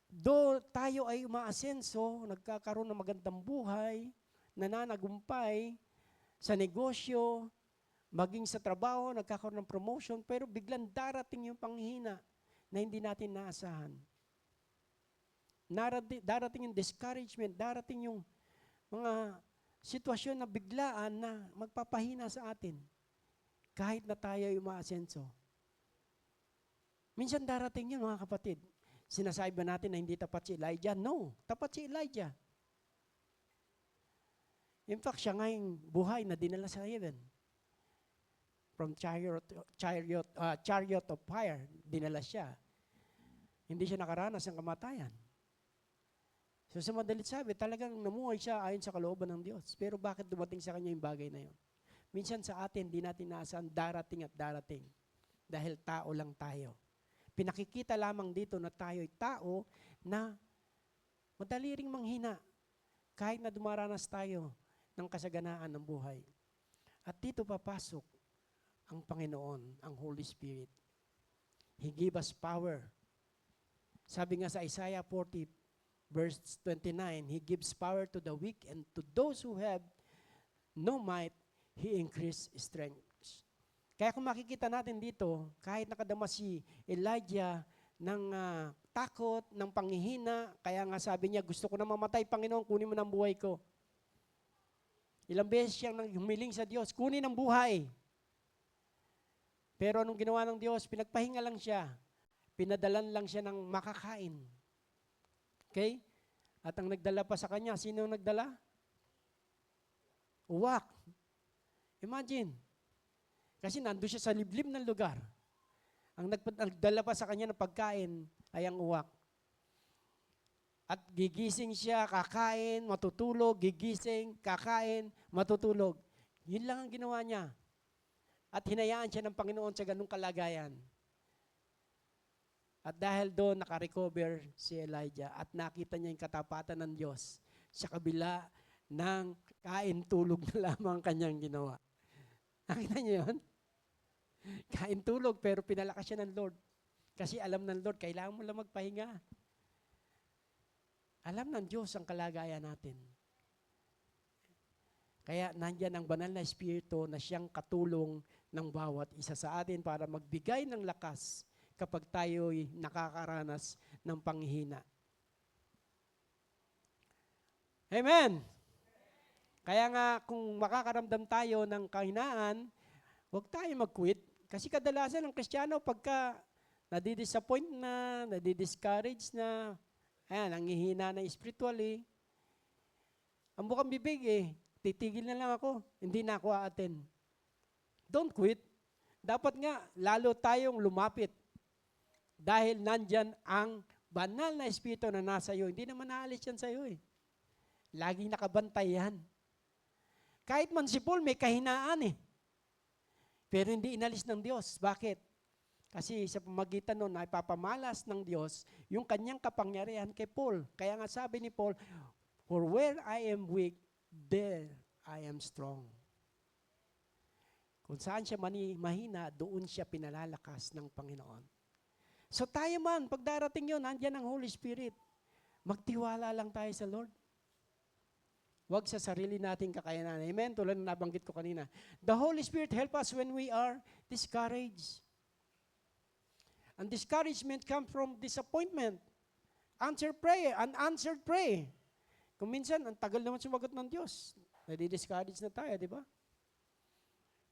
Speaker 1: Do tayo ay umaasenso, nagkakaroon ng magandang buhay, nananagumpay sa negosyo, maging sa trabaho, nagkakaroon ng promotion, pero biglang darating yung panghina na hindi natin naasahan. Darating yung discouragement, darating yung mga sitwasyon na biglaan na magpapahina sa atin kahit na tayo ay umaasenso. Minsan darating yun, mga kapatid. Sinasabi ba natin na hindi tapat si Elijah? No, tapat si Elijah. In fact, siya ngayong buhay na dinala sa heaven. From chariot of fire, dinala siya. Hindi siya nakaranas ng kamatayan. So sa madalit sabi, talagang namuhay siya ayon sa kalooban ng Diyos. Pero bakit dumating sa kanya yung bagay na yun? Minsan sa atin, di natin naasahan darating at darating. Dahil tao lang tayo. Pinakikita lamang dito na tayo ay tao na madali ring manghina kahit na dumaranas tayo ng kasaganaan ng buhay. At dito papasok ang Panginoon, ang Holy Spirit. He gave us power. Sabi nga sa Isaiah 40, verse 29, He gives power to the weak and to those who have no might, He increase strength. Kaya kung makikita natin dito, kahit nakadama si Elijah ng takot, ng panghihina, kaya nga sabi niya, gusto ko na mamatay, Panginoon, kunin mo ng buhay ko. Ilang beses siyang humiling sa Diyos, kunin ang buhay. Pero anong ginawa ng Diyos? Pinagpahinga lang siya. Pinadalan lang siya ng makakain. Okay? At ang nagdala pa sa kanya, sino nagdala? Uwak. Imagine. Kasi nandun siya sa liblib ng lugar. Ang nagdala pa sa kanya ng pagkain ay ang uwak. At gigising siya, kakain, matutulog, gigising, kakain, matutulog. Yun lang ang ginawa niya. At hinayaan siya ng Panginoon sa ganung kalagayan. At dahil doon, nakarecover si Elijah at nakita niya yung katapatan ng Diyos sa kabila ng kain-tulog na lamang kanyang ginawa. Nakita niyo yun? Kain-tulog pero pinalakas siya ng Lord. Kasi alam ng Lord, kailangan mo lang magpahinga. Alam ng Diyos ang kalagayan natin. Kaya nandyan ang banal na Espiritu na siyang katulong ng bawat isa sa atin para magbigay ng lakas kapag tayo'y nakakaranas ng panghihina. Amen! Kaya nga, kung makakaramdam tayo ng kahinaan, huwag tayo mag-quit. Kasi kadalasan ng Kristiyano, pagka nadidisappoint na, nadidiscourage na, ayan, ang hihina na spiritually, ang bukang bibig titigil na lang ako, hindi na ako a-attend. Don't quit. Dapat nga, lalo tayong lumapit. Dahil nandyan ang banal na Espiritu na nasa iyo. Hindi naman naalis yan sa iyo eh. Laging nakabantay yan. Kahit man si Paul may kahinaan eh. Pero hindi inalis ng Diyos. Bakit? Kasi sa pamagitan nun, ipapamalas ng Diyos yung kanyang kapangyarihan kay Paul. Kaya nga sabi ni Paul, for where I am weak, there I am strong. Kung saan siya mahina, doon siya pinalalakas ng Panginoon. So tayo man, pag darating yun, nandiyan ang Holy Spirit. Magtiwala lang tayo sa Lord. Huwag sa sarili nating kakayanan. Amen? Tulad na nabanggit ko kanina. The Holy Spirit help us when we are discouraged. And discouragement comes from disappointment. Unanswered prayer. Kung minsan, ang tagal naman sumagot ng Diyos. Nadi-discourage na tayo, di ba?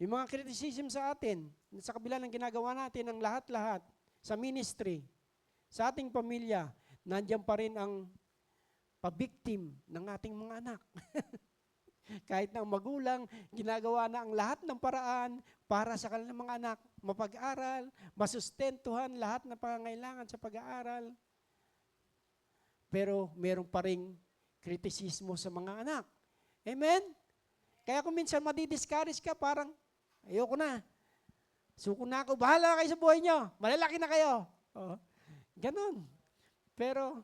Speaker 1: Yung mga criticism sa atin, sa kabila ng ginagawa natin, ang lahat-lahat, sa ministry, sa ating pamilya, nandiyan pa rin ang pabiktim ng ating mga anak. Kahit na ang magulang, ginagawa na ang lahat ng paraan para sa kanilang mga anak, mapag-aral, masustentuhan lahat ng pangangailangan sa pag-aaral. Pero meron pa rin kritisismo sa mga anak. Amen? Kaya kung minsan madi-discourage ka, parang, ayoko na. Suko na ako. Bahala kayo sa buhay nyo. Malalaki na kayo. Oh, ganon. Pero,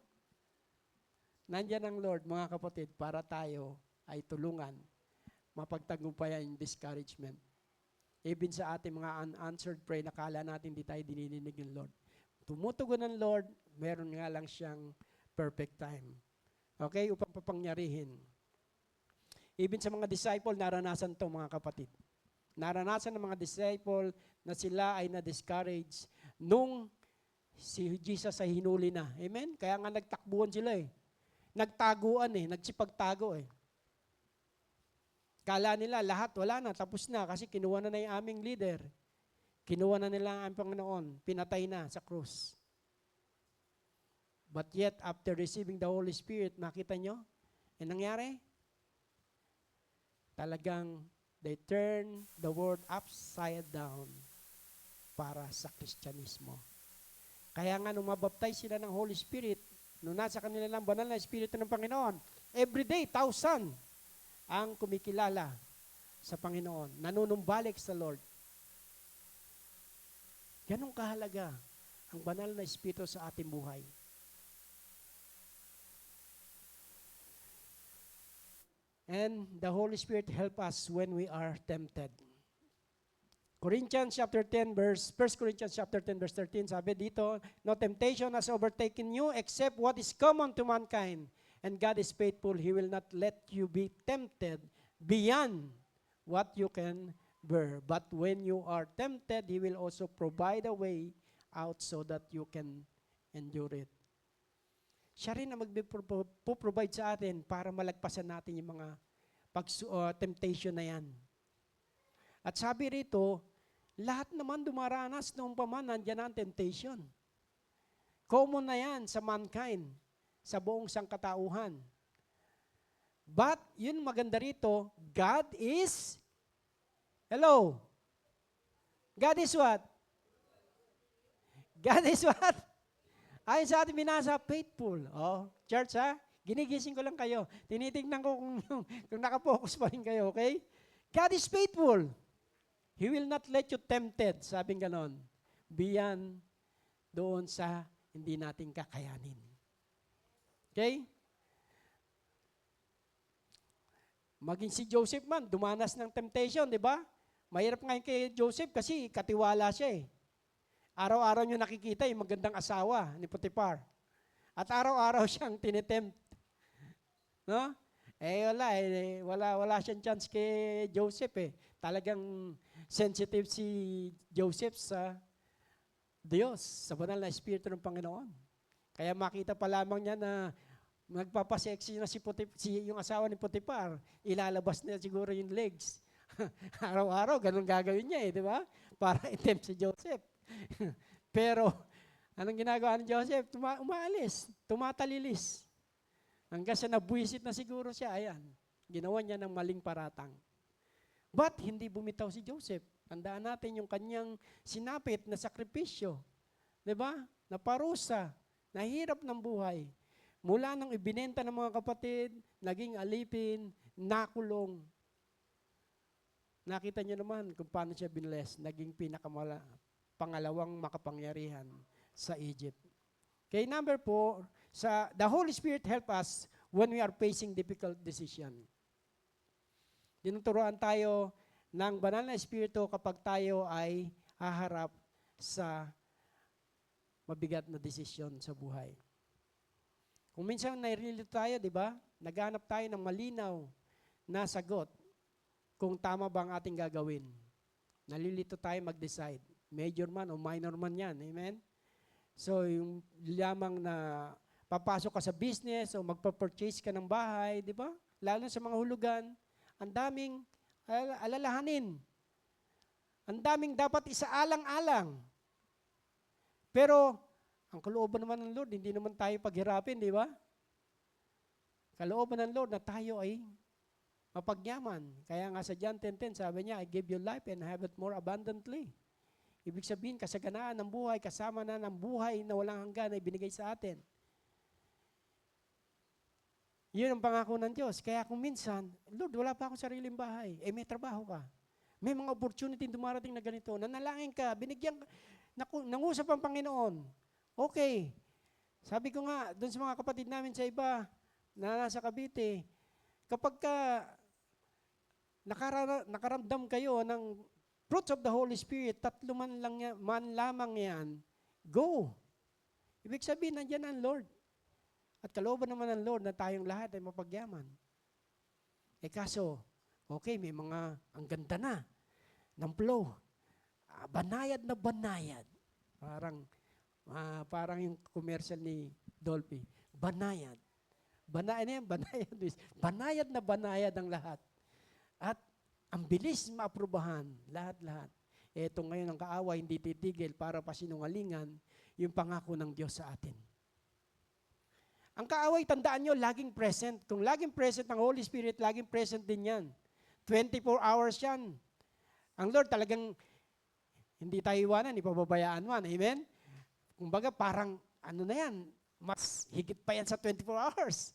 Speaker 1: nandyan ang Lord, mga kapatid, para tayo ay tulungan mapagtagumpayan yung discouragement. Even sa ating mga unanswered prayer, nakala natin di tayo dinidinig ng Lord. Tumutugon ng Lord, meron nga lang siyang perfect time. Okay? Upang papangyarihin. Even sa mga disciple, naranasan to mga kapatid. Naranasan ng mga disciple na sila ay na-discourage nung si Jesus ay hinuli na. Amen? Kaya nga nagtakbuhan sila eh. Nagtaguan eh, nagsipagtago eh. Kala nila lahat wala na, tapos na kasi kinuha na yung aming leader. Kinuha na nila ang Panginoon, pinatay na sa krus. But yet, after receiving the Holy Spirit, nakita nyo, nangyari? Talagang they turn the world upside down para sa Kristyanismo. Kaya nga nung mabaptize sila ng Holy Spirit, nung nasa kanila lang banal na Espiritu ng Panginoon, everyday, 1,000 ang kumikilala sa Panginoon, nanunumbalik sa Lord. Ganong kahalaga ang banal na Espiritu sa ating buhay. And the Holy Spirit help us when we are tempted. Corinthians chapter 10 verse 1 Corinthians chapter 10 verse 13 sabi dito, no temptation has overtaken you except what is common to mankind. And God is faithful, He will not let you be tempted beyond what you can bear. But when you are tempted, He will also provide a way out so that you can endure it. Siya rin ang mag-provide sa atin para malagpasan natin yung mga temptation na yan. At sabi rito, lahat naman dumaranas noong paman, nandiyan ang temptation. Common na yan sa mankind, sa buong sangkatauhan. But, yun maganda rito, God is, hello? God is what? God is what? Ayon sa ating binasa, faithful. Oh, church ha? Ginigising ko lang kayo. Tinitingnan ko kung nakapokus pa rin kayo, okay? God is faithful. He will not let you tempted, sabing ganon, beyond doon sa hindi natin kakayanin. Okay? Maging si Joseph man, dumanas ng temptation, di ba? Mahirap ngayon kay Joseph kasi katiwala siya eh. Araw-araw nyo nakikita yung magandang asawa ni Potiphar. At araw-araw siyang tinitempt. No? Wala siyang chance kay Joseph eh. Talagang sensitive si Joseph sa Diyos, sa banal na Espiritu ng Panginoon. Kaya makita pa lamang niya na nagpapasexy na yung asawa ni Potiphar, ilalabas niya siguro yung legs. Araw-araw, ganun gagawin niya eh, di ba? Para i-tempt si Joseph. Pero, anong ginagawa ni Joseph? Umaalis, tumatalilis. Hanggang sa nabuisit na siguro siya, ayan, Ginawa niya ng maling paratang. But hindi bumitaw si Joseph. Tandaan natin yung kanyang sinapit na sakripisyo. 'Di ba? Na parusa, nahirap ng buhay. Mula nang ibinenta ng mga kapatid, naging alipin, nakulong. Nakita niyo naman kung paano siya binless. Naging pangalawang makapangyarihan sa Egypt. Okay, number 4, the Holy Spirit help us when we are facing difficult decision. Tinuturoan tayo ng banal na Espiritu kapag tayo ay haharap sa mabigat na desisyon sa buhay. Kung minsan naririto tayo, di ba? Naghanap tayo ng malinaw na sagot kung tama ba ang ating gagawin. Nalilito tayo mag-decide. Major man o minor man yan. Amen? So, yung lamang na papasok ka sa business o magpa-purchase ka ng bahay, di ba? Lalo sa mga hulugan, ang daming alalahanin. Ang daming dapat isaalang-alang. Pero, ang kalooban naman ng Lord, hindi naman tayo paghirapin, di ba? Kalooban ng Lord na tayo ay mapagyaman. Kaya nga sa John 10:10, sabi niya, I give you life and have it more abundantly. Ibig sabihin, kasaganaan ng buhay, kasama na ng buhay na walang hanggan na ibinigay sa atin. Yun ang pangako ng Diyos. Kaya kung minsan, Lord, wala pa akong sariling bahay. May trabaho ka. May mga opportunity dumarating na ganito. Nanalangin ka, binigyan ka, nangusap ang Panginoon. Okay. Sabi ko nga, doon sa mga kapatid namin sa iba, na nasa Cavite, kapag ka nakaramdam kayo ng fruits of the Holy Spirit, 3 man lamang yan, go. Ibig sabihin, nandiyan ang Lord. At kalooban naman ng Lord na tayong lahat ay mapagyaman. Kaso, okay, may mga, ang ganda na ng flow. Banayad na banayad. Parang yung commercial ni Dolphy. Banayad. Banayad na banayad ang lahat. At ang bilis maaprubahan, lahat-lahat. Ito ngayon ang kaaway, hindi titigil para pasinungalingan yung pangako ng Diyos sa atin. Ang kaaway, tandaan nyo, laging present. Kung laging present ang Holy Spirit, laging present din yan. 24 hours yan. Ang Lord talagang hindi tayo iwanan, ipababayaan man. Amen? Kumbaga parang, ano na yan, mas higit pa yan sa 24 hours.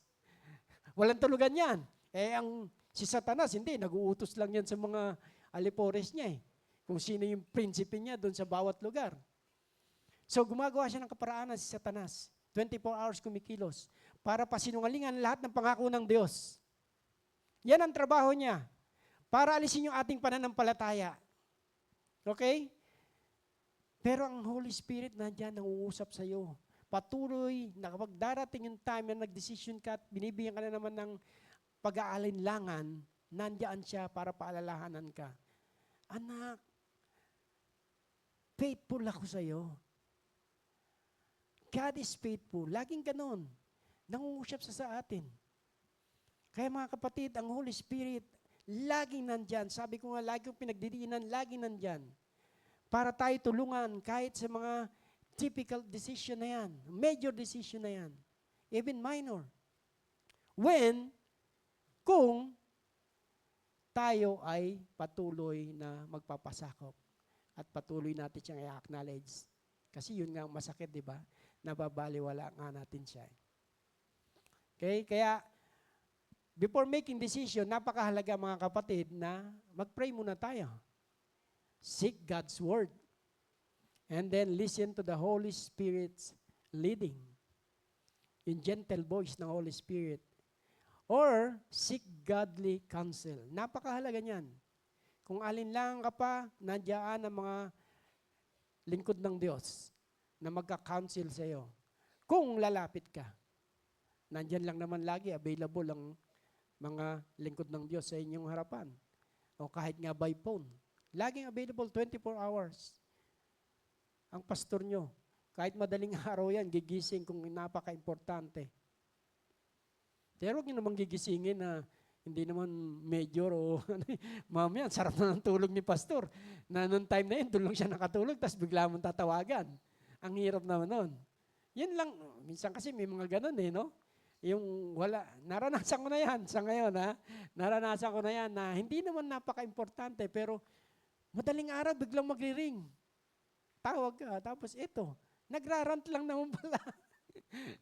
Speaker 1: Walang tulugan yan. Si Satanas, hindi, nag-uutos lang yan sa mga alipores niya kung sino yung prinsipe niya doon sa bawat lugar. So gumagawa siya ng kaparaanan si Satanas. 24 hours kumikilos para pasinungalingan lahat ng pangako ng Diyos. Yan ang trabaho niya. Para alisin yung ating pananampalataya. Okay? Pero ang Holy Spirit nandiyan, nangungusap sa iyo. Patuloy na kapag darating yung time na nagdesisyon ka at binibigyan ka na naman ng pag-aalinlangan, nandiyan siya para paalalahanan ka. Anak, faithful ako sa iyo. God is faithful. Laging ganon. Nangungusap sa atin. Kaya mga kapatid, ang Holy Spirit, laging nandyan. Sabi ko nga, lagi kong pinagdidiinan, laging nandyan. Para tayo tulungan kahit sa mga typical decision na yan, major decision na yan, even minor. Kung tayo ay patuloy na magpapasakop at patuloy natin siyang i-acknowledge. Kasi yun nga masakit, di ba? Nababaliwala nga natin siya. Okay? Kaya, before making decision, napakahalaga mga kapatid na mag-pray muna tayo. Seek God's Word. And then listen to the Holy Spirit's leading. Yung gentle voice ng Holy Spirit. Or, seek godly counsel. Napakahalaga niyan. Kung alinlangan ka pa, nandiyan ang mga lingkod ng Diyos na magka-counsel sa iyo. Kung lalapit ka, nandiyan lang naman lagi, available ang mga lingkod ng Diyos sa inyong harapan. O kahit nga by phone. Laging available 24 hours. Ang pastor nyo, kahit madaling araw yan, gigising kung napaka-importante. Pero huwag nyo naman gigisingin na hindi naman major o mamaya, sarap na ng tulog ni pastor. Na noong time na yun, doon lang siya nakatulog, tapos bigla mong tatawagan. Ang hirap naman nun. Yan lang, minsan kasi may mga ganun no?
Speaker 2: Yung wala, naranasan ko na yan sa ngayon, ha? Naranasan ko na yan na hindi naman napaka-importante, pero madaling araw, biglang magri-ring. Tawag ka, tapos ito, nagrarant lang naman pala.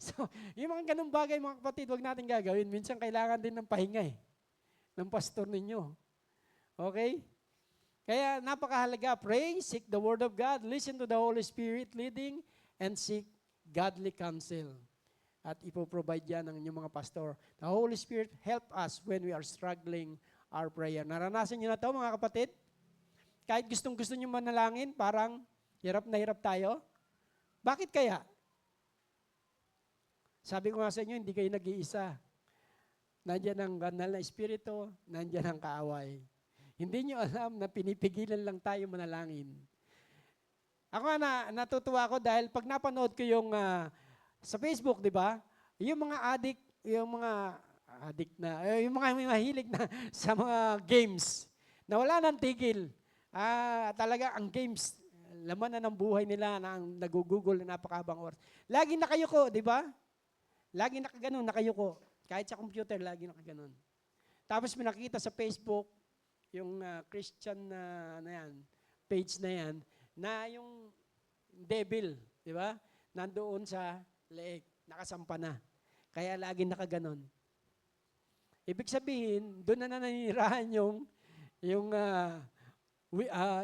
Speaker 2: So, yung mga ganung bagay, mga kapatid, wag natin gagawin. Minsan kailangan din ng pahinga ng pastor ninyo. Okay? Kaya napakahalaga, pray, seek the Word of God, listen to the Holy Spirit leading, and seek godly counsel. At ipoprovide yan ng inyong mga pastor. The Holy Spirit help us when we are struggling our prayer. Naranasan nyo na ito, mga kapatid? Kahit gustong-gusto nyo manalangin, parang hirap na hirap tayo. Bakit kaya? Sabi ko nga sa inyo, hindi kayo nag-iisa. Nandiyan ang banal na espiritu, nandiyan ang kaaway. Hindi nyo alam na pinipigilan lang tayo manalangin. Ako natutuwa ako dahil pag napanood ko yung sa Facebook, di ba? Yung mga yung mga mahilig na sa mga games na wala nang tigil. Talaga ang games, laman na ng buhay nila na ang nagugugol na napakahabang oras. Lagi nakayuko, di ba? Lagi nakayuko. Kahit sa computer, lagi nakaganon. Tapos may nakita sa Facebook, yung Christian na yan, page na yan, na yung devil, di ba? Nandoon sa leeg, nakasampa na. Kaya lagi nakaganon. Ibig sabihin, doon na nanirahan yung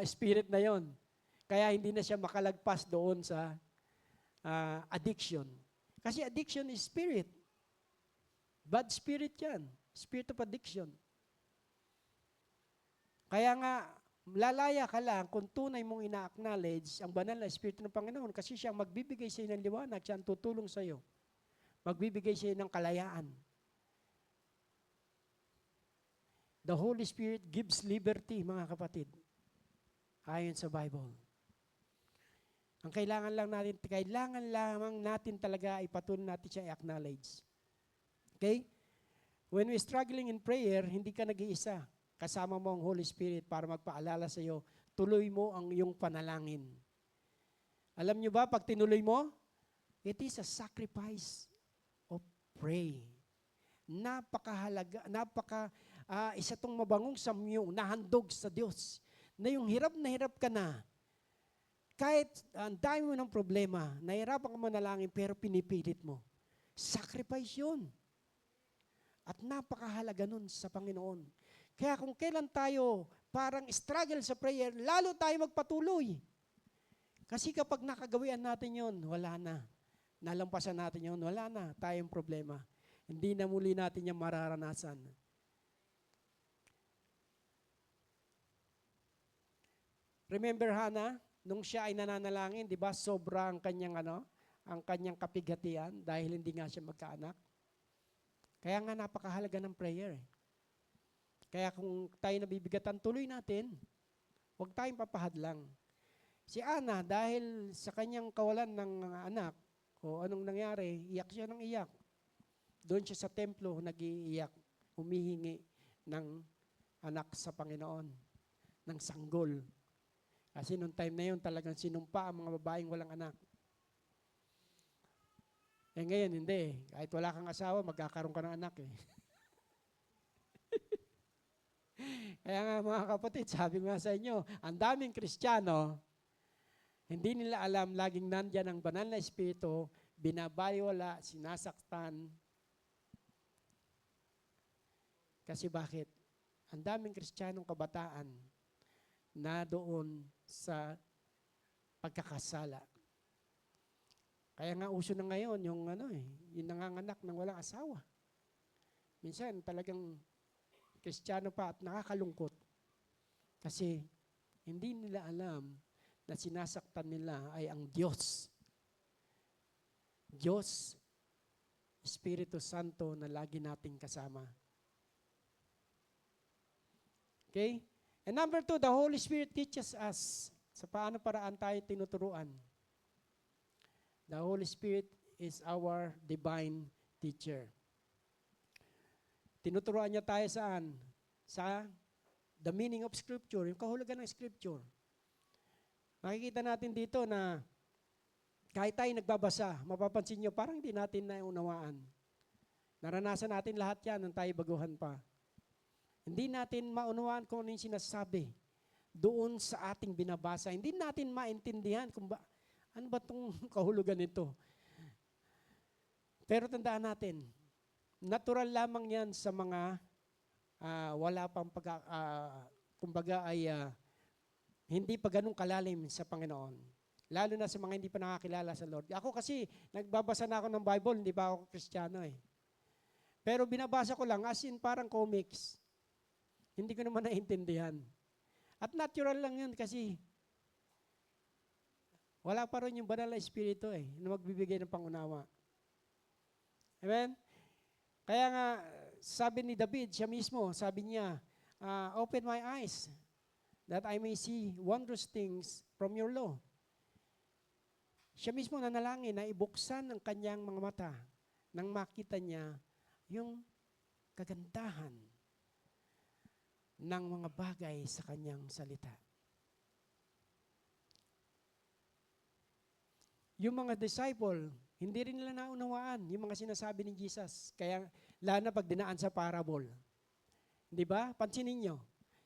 Speaker 2: spirit na yon. Kaya hindi na siya makalagpas doon sa addiction. Kasi addiction is spirit. Bad spirit yan. Spirit of addiction. Kaya nga, lalaya ka lang kung tunay mong ina-acknowledge ang banal na Espiritu ng Panginoon kasi siya ang magbibigay sa iyo ng liwanag, siya ang tutulong sa iyo. Magbibigay sa iyo ng kalayaan. The Holy Spirit gives liberty, mga kapatid. Ayon sa Bible. Ang kailangan lamang natin talaga ay patuloy natin siya i-acknowledge. Okay? When we're struggling in prayer, hindi ka nag-iisa. Kasama mo ang Holy Spirit para magpaalala sa iyo, tuloy mo ang iyong panalangin. Alam nyo ba, pag tinuloy mo, it is a sacrifice of pray. Napakahalaga, isa tong mabangong samyong nahandog sa Diyos, na yung hirap na hirap ka na, kahit ang dami mo ng problema, nahirapan ka manalangin, pero pinipilit mo. Sacrifice yun. At napakahalaga nun sa Panginoon. Kaya kung kailan tayo parang struggle sa prayer, lalo tayo magpatuloy. Kasi kapag nakagawian natin yun, wala na. Nalampasan natin yun, wala na tayong problema. Hindi na muli natin yung mararanasan. Remember Hannah, nung siya ay nananalangin, di ba, sobra ang kanyang kapighatian dahil hindi nga siya magkaanak. Kaya nga napakahalaga ng prayer. Kaya kung tayo nabibigatan, tuloy natin. Huwag tayong papahadlang. Si Ana, dahil sa kanyang kawalan ng anak, o anong nangyari, iyak siya ng iyak. Doon siya sa templo, nag-iiyak, humihingi ng anak sa Panginoon, ng sanggol. Kasi noong time na yun, talagang sinumpa ang mga babaeng walang anak. Ngayon, hindi. Kahit wala kang asawa, magkakaroon ka ng anak Kaya nga mga kapatid, sabi ko nga sa inyo, ang daming Kristiyano, hindi nila alam, laging nandyan ang banal na Espiritu, binabaywala, sinasaktan. Kasi bakit? Ang daming Kristiyanong kabataan na doon sa pagkakasala. Kaya nga uso na ngayon yung yung nanganganak ng walang asawa. Minsan talagang Kristiyano pa at nakakalungkot. Kasi hindi nila alam na sinasaktan nila ay ang Diyos. Diyos, Espiritu Santo na lagi nating kasama. Okay? And number 2, the Holy Spirit teaches us sa paano paraan tayo tinuturuan. The Holy Spirit is our divine teacher. Tinuturuan niya tayo saan? Sa the meaning of Scripture, yung kahulugan ng Scripture. Makikita natin dito na kahit tayo nagbabasa, mapapansin niyo parang hindi natin naunawaan. Naranasan natin lahat yan nung tayo baguhan pa. Hindi natin maunawaan kung ano yung sinasabi doon sa ating binabasa. Hindi natin maintindihan kung ano ba itong kahulugan nito. Pero tandaan natin, natural lamang yan sa mga wala pang kumbaga ay hindi pa ganun kalalim sa Panginoon. Lalo na sa mga hindi pa nakakilala sa Lord. Ako kasi, nagbabasa na ako ng Bible, hindi pa ako Kristiyano eh. Pero binabasa ko lang, as in parang comics. Hindi ko naman naiintindihan. At natural lang yun kasi wala pa rin yung banal na espiritu na magbibigay ng pangunawa. Amen? Kaya nga, sabi ni David, siya mismo, sabi niya, open my eyes that I may see wondrous things from your law. Siya mismo nanalangin na ibuksan ang kanyang mga mata nang makita niya yung kagandahan ng mga bagay sa kanyang salita. Yung mga disciple, hindi rin nila naunawaan yung mga sinasabi ni Jesus. Kaya lalo na pag dinaan sa parable. Di ba? Pansinin nyo.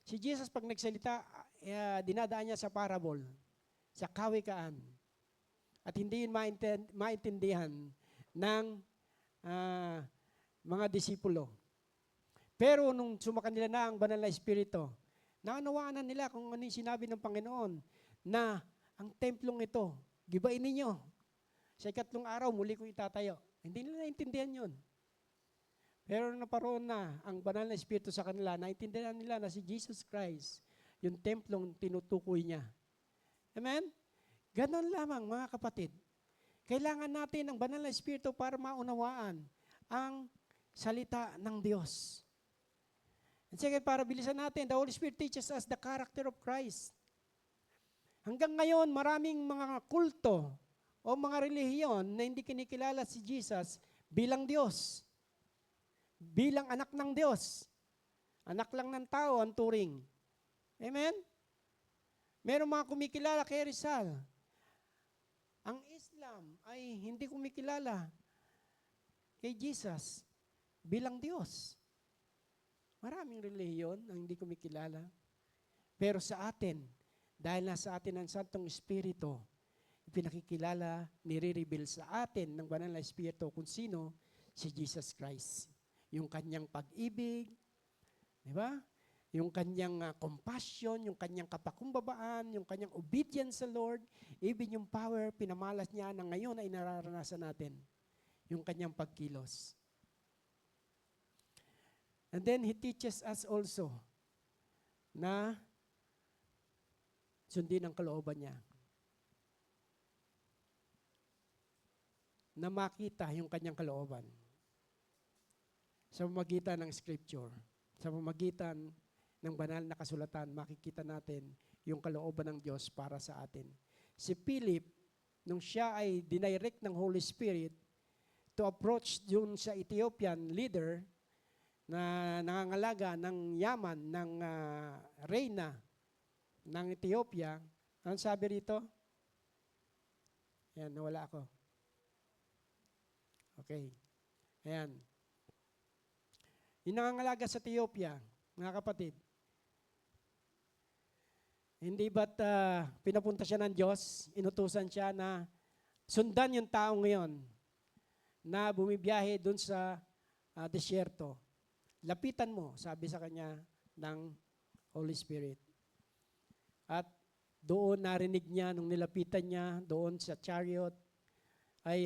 Speaker 2: Si Jesus pag nagsalita, dinadaan niya sa parable, sa kawikaan. At hindi yun maintindihan ng mga disipulo. Pero nung sumakanila na ang banal na espiritu, naunawaan na nila kung ano yung sinabi ng Panginoon na ang templong ito, gibain ninyo. Sa ikatlong araw, muli kong itatayo. Hindi nila naintindihan yun. Pero naparoon na ang banal na espiritu sa kanila, naintindihan nila na si Jesus Christ, yung templong tinutukoy niya. Amen? Ganon lamang mga kapatid. Kailangan natin ang banal na espiritu para maunawaan ang salita ng Diyos. And second, para bilisan natin, the Holy Spirit teaches us the character of Christ. Hanggang ngayon, maraming mga kulto o mga relihiyon na hindi kinikilala si Jesus bilang Diyos. Bilang anak ng Diyos. Anak lang ng tao ang turing. Amen? Merong mga kumikilala kay Rizal. Ang Islam ay hindi kumikilala kay Jesus bilang Diyos. Maraming relihiyon ang hindi kumikilala. Pero sa atin, dahil nasa atin ang Santong Espiritu, ipinakikilala, nire-reveal sa atin ng Banal na Espiritu kung sino si Jesus Christ. Yung kanyang pag-ibig, di ba? Yung kanyang compassion, yung kanyang kapakumbabaan, yung kanyang obedience sa Lord, even yung power, pinamalas niya na ngayon ay nararanasan natin. Yung kanyang pagkilos. And then He teaches us also na sundin ang kalooban niya. Na makita yung kanyang kalooban. Sa pamamagitan ng Scripture, sa pamamagitan ng banal na kasulatan, makikita natin yung kalooban ng Diyos para sa atin. Si Philip, nung siya ay dinirect ng Holy Spirit to approach yung sa Ethiopian leader na nangangalaga ng yaman ng reyna ng Ethiopia, anong sabi rito? Ayan, nawala ako. Okay. Ayan. Yung nangangalaga sa Ethiopia, mga kapatid, hindi ba't pinapunta siya ng Diyos, inutusan siya na sundan yung taong ngayon na bumibiyahe dun sa disyerto. Lapitan mo, sabi sa kanya ng Holy Spirit. At doon narinig niya, nung nilapitan niya, doon sa chariot, ay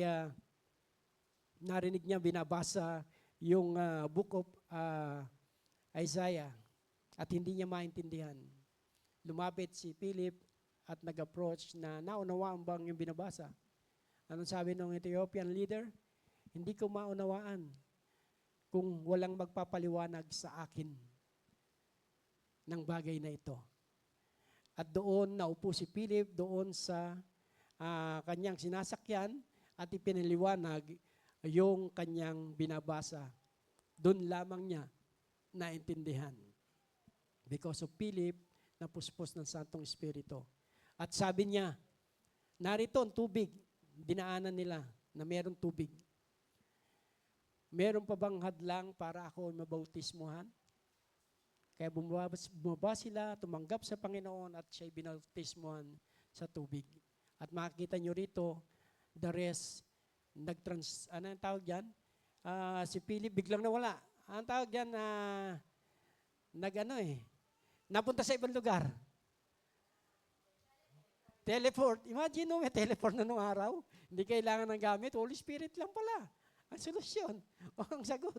Speaker 2: narinig niya binabasa yung book of Isaiah at hindi niya maintindihan. Lumapit si Philip at nag-approach na naunawaan bang yung binabasa. Anong sabi ng Ethiopian leader? Hindi ko maunawaan kung walang magpapaliwanag sa akin ng bagay na ito. At doon naupo si Philip doon sa kanyang sinasakyan at ipinaliwanag yung kanyang binabasa. Doon lamang niya naintindihan. Because of Philip, napuspos ng Santong Espiritu. At sabi niya, narito ang tubig, dinaanan nila na mayroong tubig. Meron pa bang hadlang para ako mabautismuhan? Kaya bumaba sila, tumanggap sa Panginoon at siya'y binautismuhan sa tubig. At makikita nyo rito, the rest, ano yung tawag dyan? Si Philip biglang nawala. Ang tawag dyan, napunta sa ibang lugar. Teleport. Imagine mo, may teleport na nung araw. Hindi kailangan ng gamit. Holy Spirit lang pala. Ang solusyon. O ang sagot.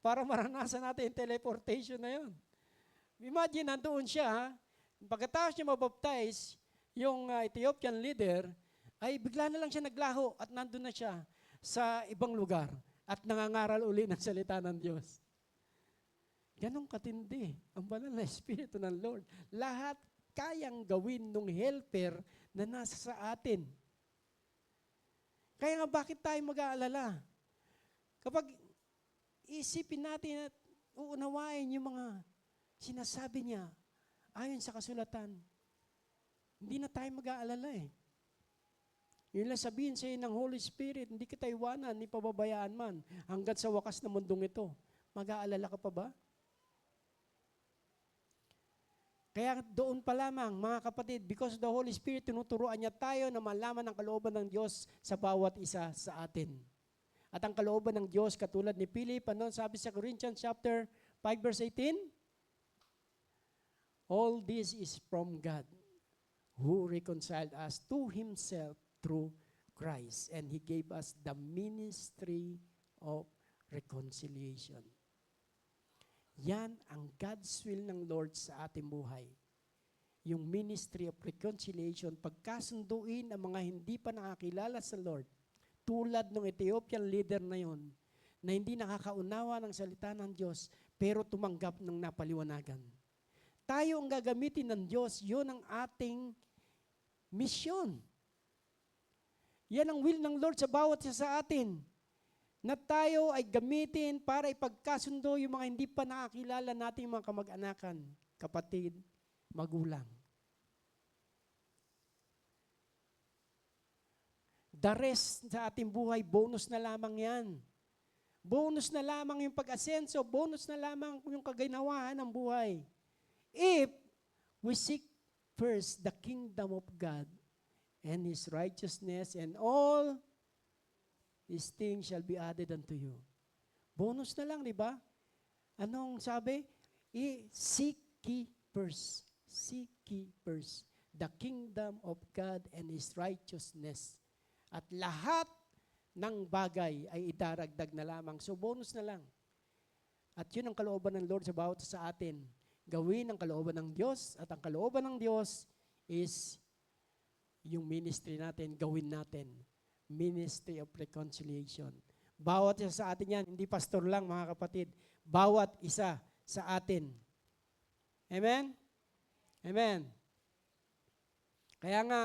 Speaker 2: Para maranasan natin yung teleportation na yun. Imagine, nandoon siya. Pagkatapos niya mabaptize, yung Ethiopian leader, ay bigla na lang siya naglaho at nandun na siya sa ibang lugar at nangangaral uli ng salita ng Diyos. Ganong katindi ang banal na Espiritu ng Lord. Lahat kayang gawin ng helper na nasa sa atin. Kaya nga bakit tayo mag-aalala? Kapag isipin natin at uunawain yung mga sinasabi niya ayon sa kasulatan, hindi na tayo mag-aalala eh. Yun lang sabihin sa'yo ng Holy Spirit, hindi kita iwanan, ni pababayaan man, hanggat sa wakas na mundong ito. Mag-aalala ka pa ba? Kaya doon pa lamang, mga kapatid, because the Holy Spirit, tinuturuan niya tayo na malaman ang kalooban ng Diyos sa bawat isa sa atin. At ang kalooban ng Diyos, katulad ni Philip, ano sabi sa Corinthians chapter 5 verse 18? All this is from God, who reconciled us to Himself through Christ, and He gave us the ministry of reconciliation. Yan ang God's will ng Lord sa ating buhay. Yung ministry of reconciliation, pagkasunduin ang mga hindi pa nakakilala sa Lord, tulad ng Ethiopian leader na yon, na hindi nakakaunawa ng salita ng Diyos, pero tumanggap ng napaliwanagan. Tayo ang gagamitin ng Diyos, yun ang ating misyon. Yan ang will ng Lord sa bawat isa sa atin, na tayo ay gamitin para ipagkasundo yung mga hindi pa nakakilala nating mga kamag-anakan, kapatid, magulang. The rest sa ating buhay, bonus na lamang yan. Bonus na lamang yung pag-asenso, bonus na lamang yung kaginawahan ng buhay. If we seek first the kingdom of God and His righteousness, and all these things shall be added unto you. Bonus na lang, di ba? Anong sabi? Seek ye first. Seek ye first the kingdom of God and His righteousness. At lahat ng bagay ay idaragdag na lamang. So bonus na lang. At yun ang kalooban ng Lord sa bawat sa atin. Gawin ang kalooban ng Diyos, at ang kalooban ng Diyos is yung ministry natin, gawin natin. Ministry of reconciliation. Bawat isa sa atin yan, hindi pastor lang mga kapatid, bawat isa sa atin. Amen? Amen. Kaya nga,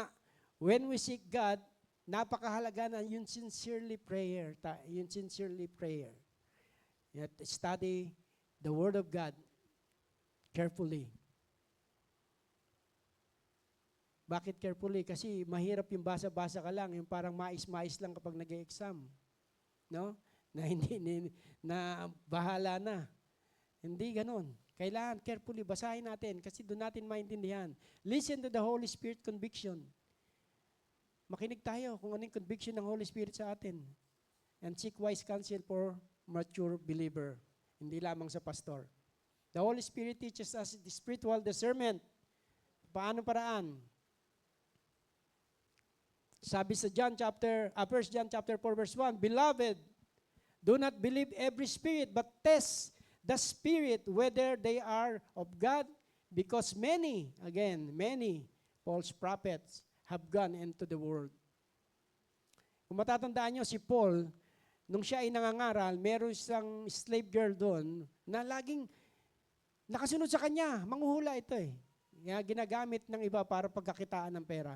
Speaker 2: when we seek God, napakahalaga na yung sincerely prayer. Yung sincerely prayer. Study the Word of God carefully. Bakit carefully? Kasi mahirap yung basa-basa ka lang, yung parang mais-mais lang kapag nag-e-exam. No? Na bahala na. Hindi ganun. Kailangan carefully basahin natin kasi doon natin maintindihan. Listen to the Holy Spirit conviction. Makinig tayo kung anong conviction ng Holy Spirit sa atin. And seek wise counsel for mature believer. Hindi lamang sa pastor. The Holy Spirit teaches us the spiritual discernment. Paano paraan? Sabi sa 1 John chapter 4 verse 1, Beloved, do not believe every spirit, but test the spirit whether they are of God, because many false prophets have gone into the world. Kung matatandaan nyo, si Paul, nung siya ay nangangaral, meron isang slave girl doon na laging nakasunod sa kanya. Manghuhula ito eh. Ginagamit ng iba para pagkakitaan ng pera.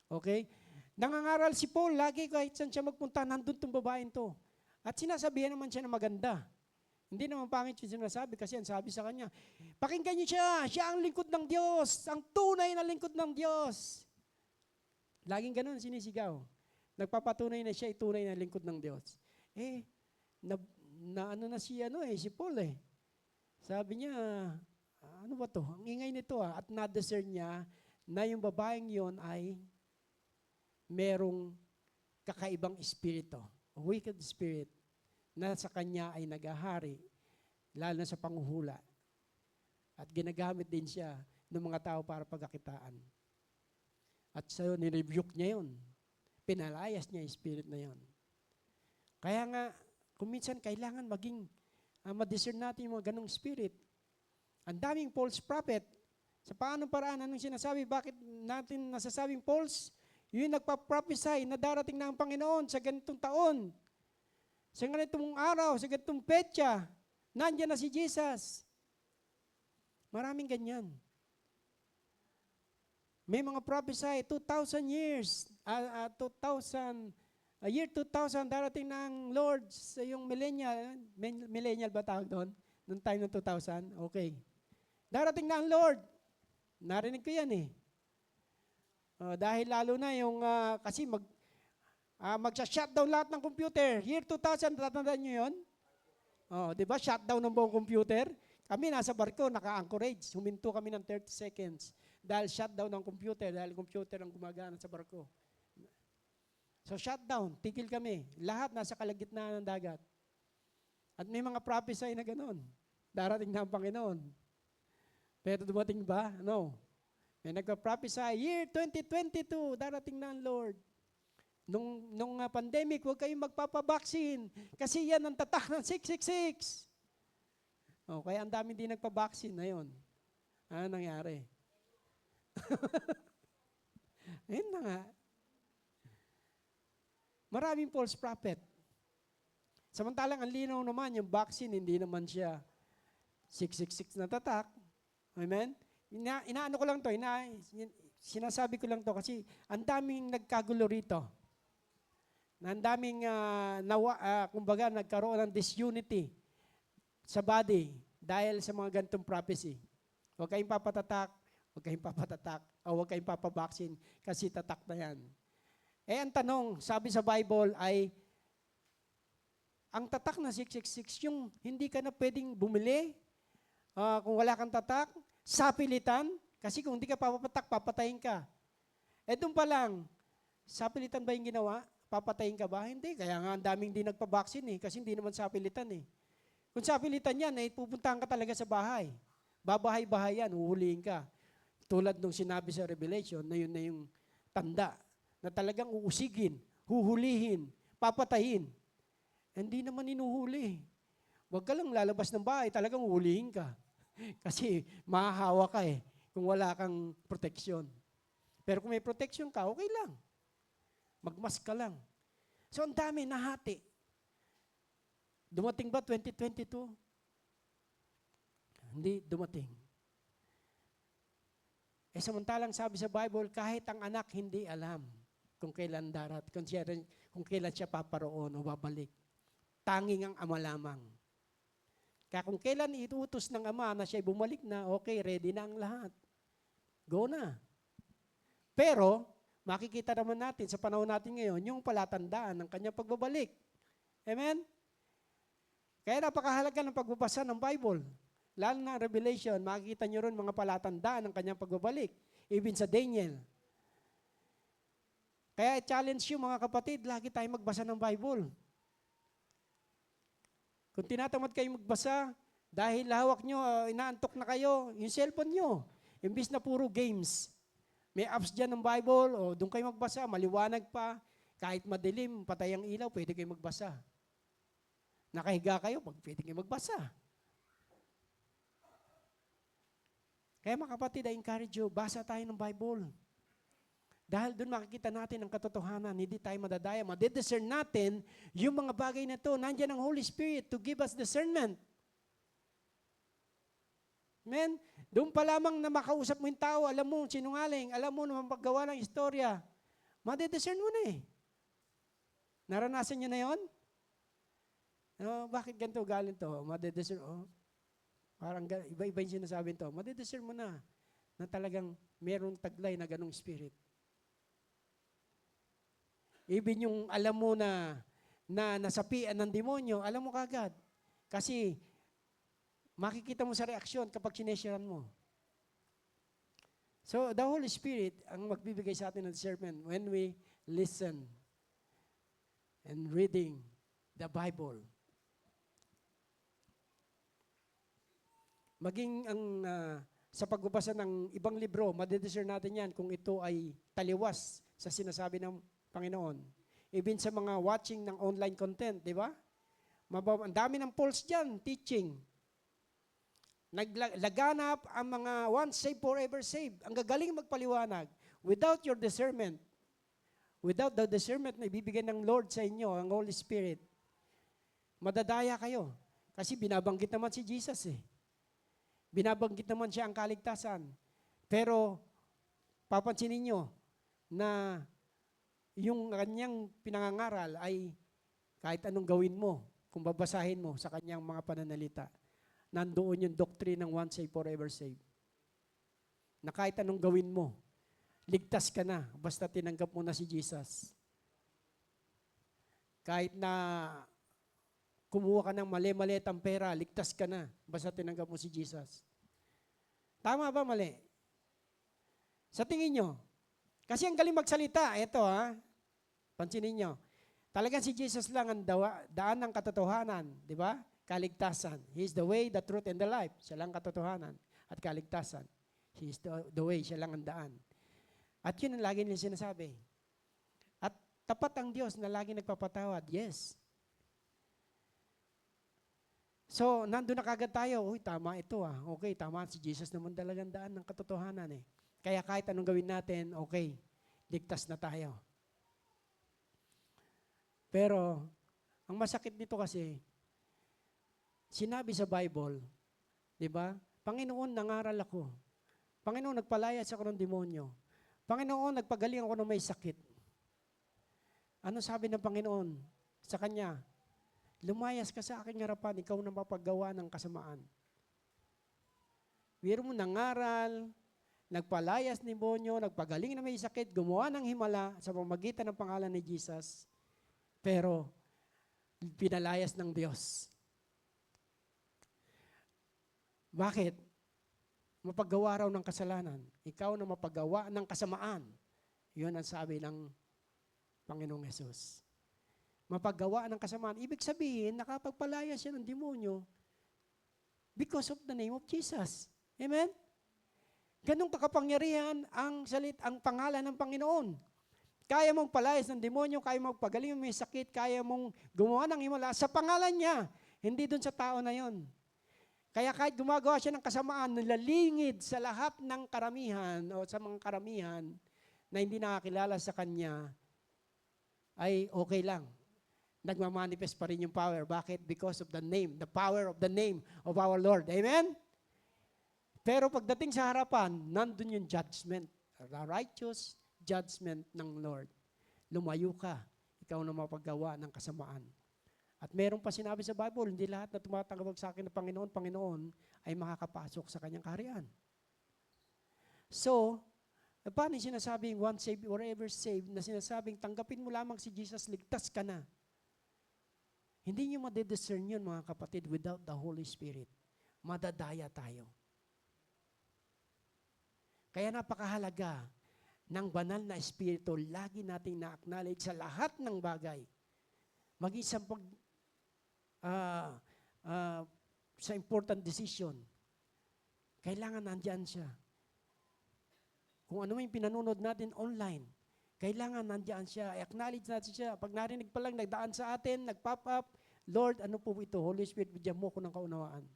Speaker 2: Okay? Nangangaral si Paul, lagi kahit saan siya magpunta, nandun tong babaeng to. At sinasabihan naman siya na maganda. Hindi naman pangit yung sinasabi kasi ang sabi sa kanya, pakinggan niyo siya ang lingkod ng Diyos, ang tunay na lingkod ng Diyos. Laging ganun sinisigaw. Nagpapatunay na siya ay tunay na lingkod ng Diyos. na ano na si Paul eh. Sabi niya, ano ba to? Ang ingay nito At na-discern niya na yung babaeng yon ay merong kakaibang espiritu, a wicked spirit, na sa kanya ay nagahari, lalo na sa panghuhula. At ginagamit din siya ng mga tao para pagkakitaan. At so, nirebuke niya yun. Pinalayas niya yung spirit na yun. Kaya nga, kung minsan kailangan maging ma-discern natin yung mga ganong spirit. Ang daming false prophet. Sa paanong paraan, anong sinasabi? Bakit natin nasasabing false? Yung nagpa-prophesy na darating na ang Panginoon sa ganitong taon. Sa ganitong araw, sa ganitong petsa, nandiyan na si Jesus. Maraming ganyan. May mga prophesy, 2,000 years, 2000, darating na ang Lord sa yung millennial ba tawag doon? Noong time ng 2000? Okay. Darating na ang Lord. Narinig ko yan eh. Dahil lalo na yung, kasi magsa-shutdown lahat ng computer. Year 2000, tatandaan nyo yun? Di ba? Shutdown ng buong computer. Kami nasa barko, naka-anchorage. Huminto kami ng 30 seconds. Dahil shutdown ng computer, dahil computer ang gumagana sa barko. So shutdown, tigil kami. Lahat nasa kalagitnaan ng dagat. At may mga prophesy na ganun. Darating na ang Panginoon. Pero dumating ba? No. May nagpa-prophesy, year 2022, darating na ang Lord. Nung pandemic, huwag kayong magpapabaksin kasi yan ang tatak ng 666. Kaya ang dami din nagpabaksin na yun. Ano nangyari? Ayun na nga. Maraming false prophet. Samantalang ang linaw naman, yung vaccine, hindi naman siya 666 na tatak. Amen? Inaano ko lang to, sinasabi ko lang to kasi ang daming nagkagulo rito. Ang daming, kumbaga, nagkaroon ng disunity sa body dahil sa mga ganitong prophecy. Huwag kayong papatatak, huwag kayong papatatak, o huwag kayong papabaksin kasi tatak na yan. Ang tanong, sabi sa Bible ay, ang tatak na 666, yung hindi ka na pwedeng bumili, kung wala kang tatak, sapilitan, kasi kung hindi ka papatak, papatayin ka. Doon pa lang, sapilitan ba yung ginawa? Papatayin ka ba? Hindi. Kaya nga ang daming di nagpabaksin kasi hindi naman sapilitan Kung sapilitan yan, pupuntahan ka talaga sa bahay. Babahay-bahay yan, uhulihin ka. Tulad nung sinabi sa Revelation, na yun na yung tanda, na talagang uusigin, huhulihin, papatayin. Hindi naman inuhuli. Huwag ka lang lalabas ng bahay, talagang uhulihin ka. Kasi mahahawa ka kung wala kang proteksyon. Pero kung may proteksyon ka, okay lang. Magmask ka lang. So, ang dami, nahati. Dumating ba 2022? Hindi dumating. Samantalang sabi sa Bible, kahit ang anak hindi alam kung kailan darat, kung kailan siya paparoon o babalik. Tanging ang ama lamang. Kaya kung kailan ituutos ng ama na siya bumalik na, okay, ready na ang lahat. Go na. Pero, makikita naman natin sa panahon natin ngayon, yung palatandaan ng kanyang pagbabalik. Amen? Kaya napakahalaga ng pagbabasa ng Bible. Lalo na Revelation, makikita nyo ron mga palatandaan ng kanyang pagbabalik. Even sa Daniel. Kaya i-challenge yung mga kapatid, lagi tayo magbasa ng Bible. Kung tinatamad kayo magbasa, dahil hawak nyo, inaantok na kayo, yung cellphone nyo, imbis na puro games. May apps dyan ng Bible, o doon kayo magbasa, maliwanag pa, kahit madilim, patay ang ilaw, pwede kayo magbasa. Nakahiga kayo, pwede kayo magbasa. Kaya mga kapatid, I encourage you, basa tayo ng Bible. Dahil doon makikita natin ang katotohanan, hindi tayo madadaya. Madidiscern natin yung mga bagay na ito. Nandiyan ang Holy Spirit to give us discernment. Amen? Doon pa lamang na makausap mo yung tao, alam mo sinungaling, alam mo na mapaggawa ng istorya, madidiscern mo na Naranasan nyo na yon? Bakit ganito galing to? Madidiscern, parang iba-iba yung sinasabi to. Madidiscern mo na talagang merong taglay na ganong spirit. Even yung alam mo na nasapian ng demonyo, alam mo kagad. Kasi makikita mo sa reaksyon kapag sinesharean mo. So, the Holy Spirit ang magbibigay sa atin ng discernment when we listen and reading the Bible. Maging sa pagbabasa ng ibang libro, madidiscern natin yan kung ito ay taliwas sa sinasabi ng Panginoon. Even sa mga watching ng online content, di ba? Ang dami ng polls dyan, teaching. Naglaganap ang mga once saved, forever saved. Ang gagaling magpaliwanag. Without your discernment, without the discernment na ibibigay ng Lord sa inyo, ang Holy Spirit, madadaya kayo. Kasi binabanggit naman si Jesus eh. Binabanggit naman siya ang kaligtasan. Pero, papansinin nyo na yung kanyang pinangangaral ay kahit anong gawin mo, kung babasahin mo sa kanyang mga pananalita, nandoon yung doctrine ng once saved, forever saved. Na kahit anong gawin mo, ligtas ka na, basta tinanggap mo na si Jesus. Kahit na kumuha ka ng mali-maliit ang pera, ligtas ka na, basta tinanggap mo si Jesus. Tama ba, mali? Sa tingin nyo, kasi ang galing magsalita, ito pansinin nyo, talagang si Jesus lang ang daan ng katotohanan, di ba? Kaligtasan. He is the way, the truth, and the life. Siya lang katotohanan at kaligtasan. He is the way, siya lang ang daan. At yun ang lagi nila sinasabi. At tapat ang Diyos na lagi nagpapatawad. Yes. So, nandun na kagad tayo. Uy, tama ito Okay, tama. Si Jesus naman talagang daan ng katotohanan eh. Kaya kahit anong gawin natin, okay, ligtas na tayo. Pero, ang masakit nito kasi, sinabi sa Bible, di ba? Panginoon, nangaral ako. Panginoon, nagpalayas ako ng demonyo. Panginoon, nagpagaling ako ng may sakit. Ano sabi ng Panginoon sa kanya? Lumayas ka sa aking harapan, ikaw na mapaggawa ng kasamaan. Biro mo nangaral, nagpalayas ng demonyo, nagpagaling na may sakit, gumawa ng himala sa pamamagitan ng pangalan ni Jesus, pero pinalayas ng Diyos. Bakit? Mapaggawa raw ng kasalanan. Ikaw na mapaggawa ng kasamaan. Yun ang sabi ng Panginoong Hesus. Mapaggawa ng kasamaan. Ibig sabihin, nakapagpalayas siya ng demonyo because of the name of Jesus. Amen? Ganong kakapangyarihan ang pangalan ng Panginoon. Kaya mong palayas ng demonyo, kaya mong pagaling may sakit, kaya mong gumawa ng himala sa pangalan niya, hindi dun sa tao na yon. Kaya kahit gumagawa siya ng kasamaan, nilalingid sa lahat ng karamihan o sa mga karamihan na hindi nakakilala sa kanya, ay okay lang. Nagmamanifest pa rin yung power. Bakit? Because of the name, the power of the name of our Lord. Amen? Pero pagdating sa harapan, nandun yung judgment, the righteous judgment ng Lord. Lumayo ka, ikaw na mapaggawa ng kasamaan. At meron pa sinabi sa Bible, hindi lahat na tumatanggap sa akin ng Panginoon ay makakapasok sa kanyang kaharian. So, paano yung sinasabing once saved or ever saved, na sinasabing tanggapin mo lamang si Jesus, ligtas ka na. Hindi nyo madidiscern yun, mga kapatid, without the Holy Spirit. Madadaya tayo. Kaya napakahalaga ng banal na Espiritu, lagi nating na-acknowledge sa lahat ng bagay. Mag-isang sa important decision, kailangan nandyan siya. Kung ano yung pinanunod natin online, kailangan nandyan siya. I-acknowledge natin siya. Pag narinig pa lang, nagdaan sa atin, nag-pop up, Lord, ano po ito? Holy Spirit, bigyan mo ko ng kaunawaan.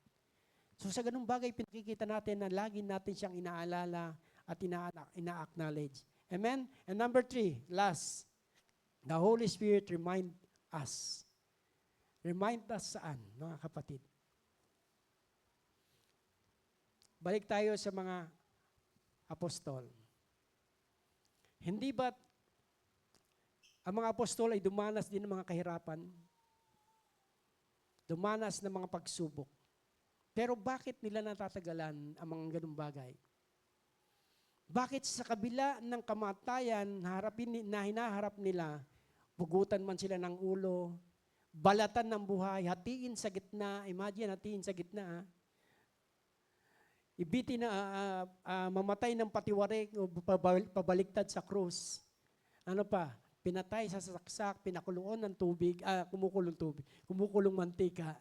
Speaker 2: So sa ganung bagay, pinakikita natin na lagi natin siyang inaalala at ina-acknowledge. Amen? And number 3, last, the Holy Spirit remind us. Remind us saan, mga kapatid? Balik tayo sa mga apostol. Hindi ba ang mga apostol ay dumanas din ng mga kahirapan? Dumanas ng mga pagsubok. Pero bakit nila natatagalan ang mga ganung bagay? Bakit sa kabila ng kamatayan na hinaharap nila, bugutan man sila ng ulo, balatan ng buhay, hatiin sa gitna, imagine hatiin sa gitna, ibitin na mamatay ng patiwarik o pabaliktad sa krus. Ano pa? Pinatay sa saksak, pinakuloon ng tubig, kumukulong mantika.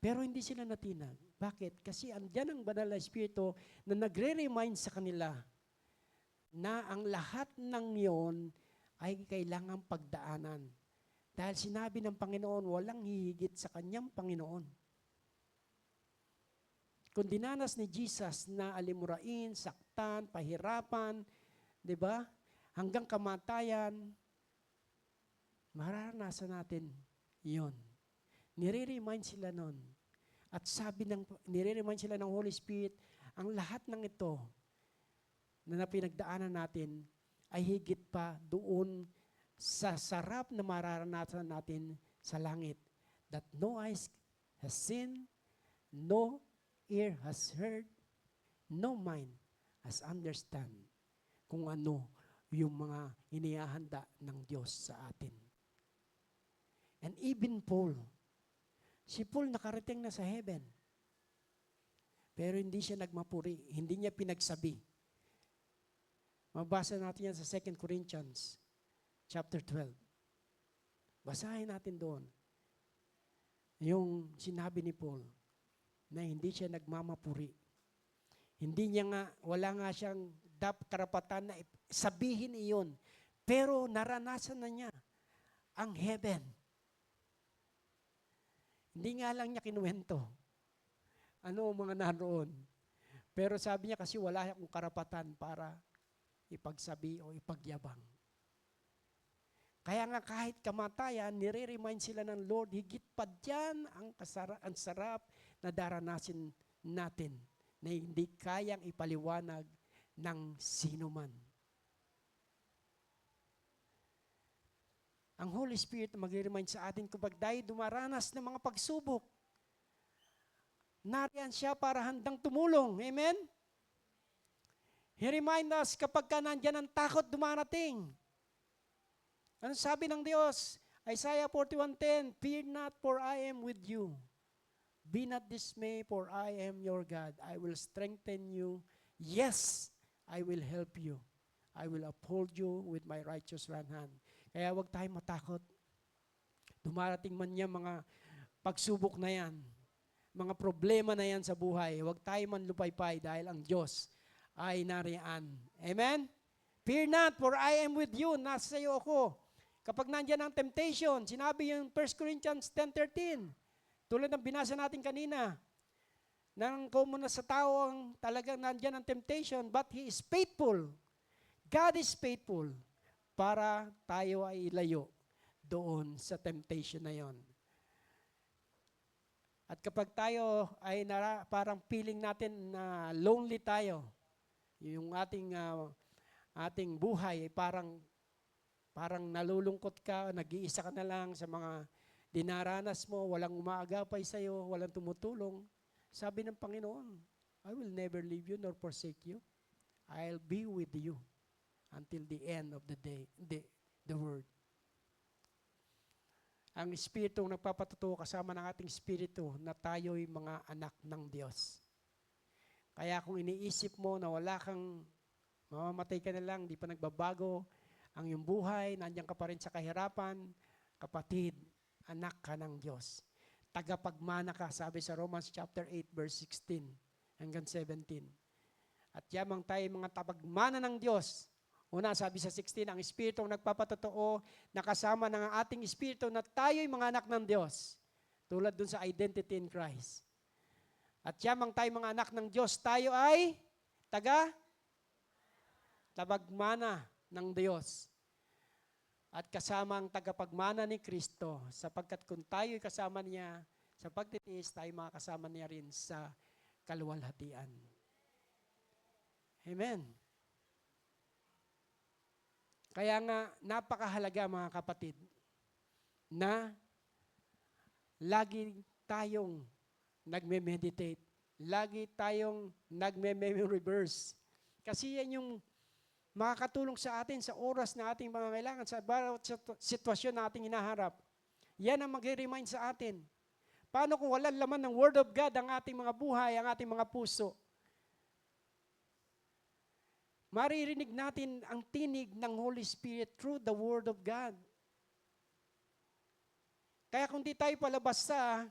Speaker 2: Pero hindi sila natinag. Bakit? Kasi andyan ang banal na espiritu na nagre-remind sa kanila na ang lahat ng yon ay kailangang pagdaanan. Dahil sinabi ng Panginoon, walang hihigit sa kanyang Panginoon. Kung dinanas ni Jesus na alimurain, saktan, pahirapan, di ba? Hanggang kamatayan, mararanasan natin yon. Nire-remind sila nun. At nire-remind sila ng Holy Spirit, ang lahat ng ito na pinagdaanan natin ay higit pa doon sa sarap na mararanasan natin sa langit. That no eyes has seen, no ear has heard, no mind has understand kung ano yung mga inihahanda ng Diyos sa atin. And even Paul, si Paul nakarating na sa heaven. Pero hindi siya nagmapuri, hindi niya pinagsabi. Mabasa natin yan sa 2 Corinthians chapter 12. Basahin natin doon yung sinabi ni Paul na hindi siya nagmamapuri. Hindi niya nga, wala nga siyang karapatan na sabihin iyon. Pero naranasan na niya ang heaven. Hindi nga lang niya kinuwento. Ano ang mga naroon? Pero sabi niya kasi wala akong karapatan para ipagsabi o ipagyabang. Kaya nga kahit kamatayan, nire-remind sila ng Lord, higit pa dyan ang sarap na daranasin natin na hindi kayang ipaliwanag ng sino man. Ang Holy Spirit mag-remind sa atin kapag tayo dumaranas ng mga pagsubok, nariyan siya para handang tumulong. Amen? He reminds us kapag ka nandyan ang takot dumarating. Ano sabi ng Diyos? Isaiah 41:10, fear not, for I am with you. Be not dismayed, for I am your God. I will strengthen you. Yes, I will help you. I will uphold you with my righteous right hand. Kaya huwag tayong matakot. Dumarating man niya mga pagsubok na yan, mga problema na yan sa buhay, huwag tayo man lupaypay dahil ang Diyos ay nariyan. Amen? Fear not, for I am with you. Nasa iyo ako. Kapag nandiyan ang temptation, sinabi yung 1 Corinthians 10:13, tulad ng binasa natin kanina, nang common na sa tao ang talagang nandiyan ang temptation, but He is faithful. God is faithful para tayo ay ilayo doon sa temptation na yon. At kapag tayo ay parang feeling natin na lonely tayo, yung ating buhay ay parang nalulungkot ka, nag-iisa ka na lang sa mga dinaranas mo, walang umaagapay sa iyo, walang tumutulong. Sabi ng Panginoon, I will never leave you nor forsake you. I'll be with you until the end of the day, the word. Ang Espiritu nagpapatutuo kasama ng ating Espiritu na tayo'y mga anak ng Diyos. Kaya kung iniisip mo na wala kang, mamamatay ka na lang, di pa nagbabago ang iyong buhay, nandiyan ka pa rin sa kahirapan, kapatid, anak ka ng Diyos. Tagapagmana ka, sabi sa Romans chapter 8, verse 16 hanggang 17. At yamang tayo mga tapagmana ng Diyos. Una, sabi sa 16, ang Espiritu ang nagpapatotoo na kasama ng ating Espiritu na tayo'y mga anak ng Diyos. Tulad dun sa identity in Christ. At yamang tayo mga anak ng Diyos, tayo ay tapagmana ng Diyos. At kasama ang tagapagmana ni Kristo, sapagkat kung tayo'y kasama niya sa pagtitiis, tayo makakasama niya rin sa kaluwalhatian. Amen. Kaya nga, napakahalaga mga kapatid, na lagi tayong nagme-meditate, lagi tayong nagme-memory verse. Kasi yan yung makakatulong sa atin sa oras na ating mga kailangan, sa bawat sitwasyon na ating hinaharap. Yan ang mag-remind sa atin. Paano kung walang laman ng Word of God ang ating mga buhay, ang ating mga puso? Maririnig natin ang tinig ng Holy Spirit through the Word of God. Kaya kung di tayo palabas sa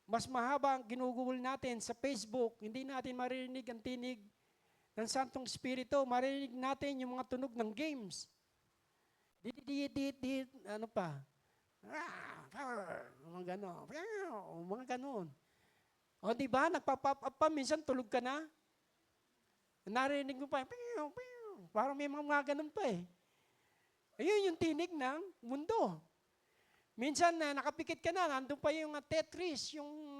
Speaker 2: mas mahaba ang ginugugol natin sa Facebook, hindi natin maririnig ang tinig ng Santong Espiritu. Maririnig natin yung mga tunog ng games. Dit, ano pa? Mga gano'n. Mga gano'n. O di ba, nagpa-pop up pa, minsan tulog ka na. Narinig mo pa, parang may mga ganun pa eh. Ayun yung tinig ng mundo. Minsan nakapikit ka na, nandun pa yung Tetris, yung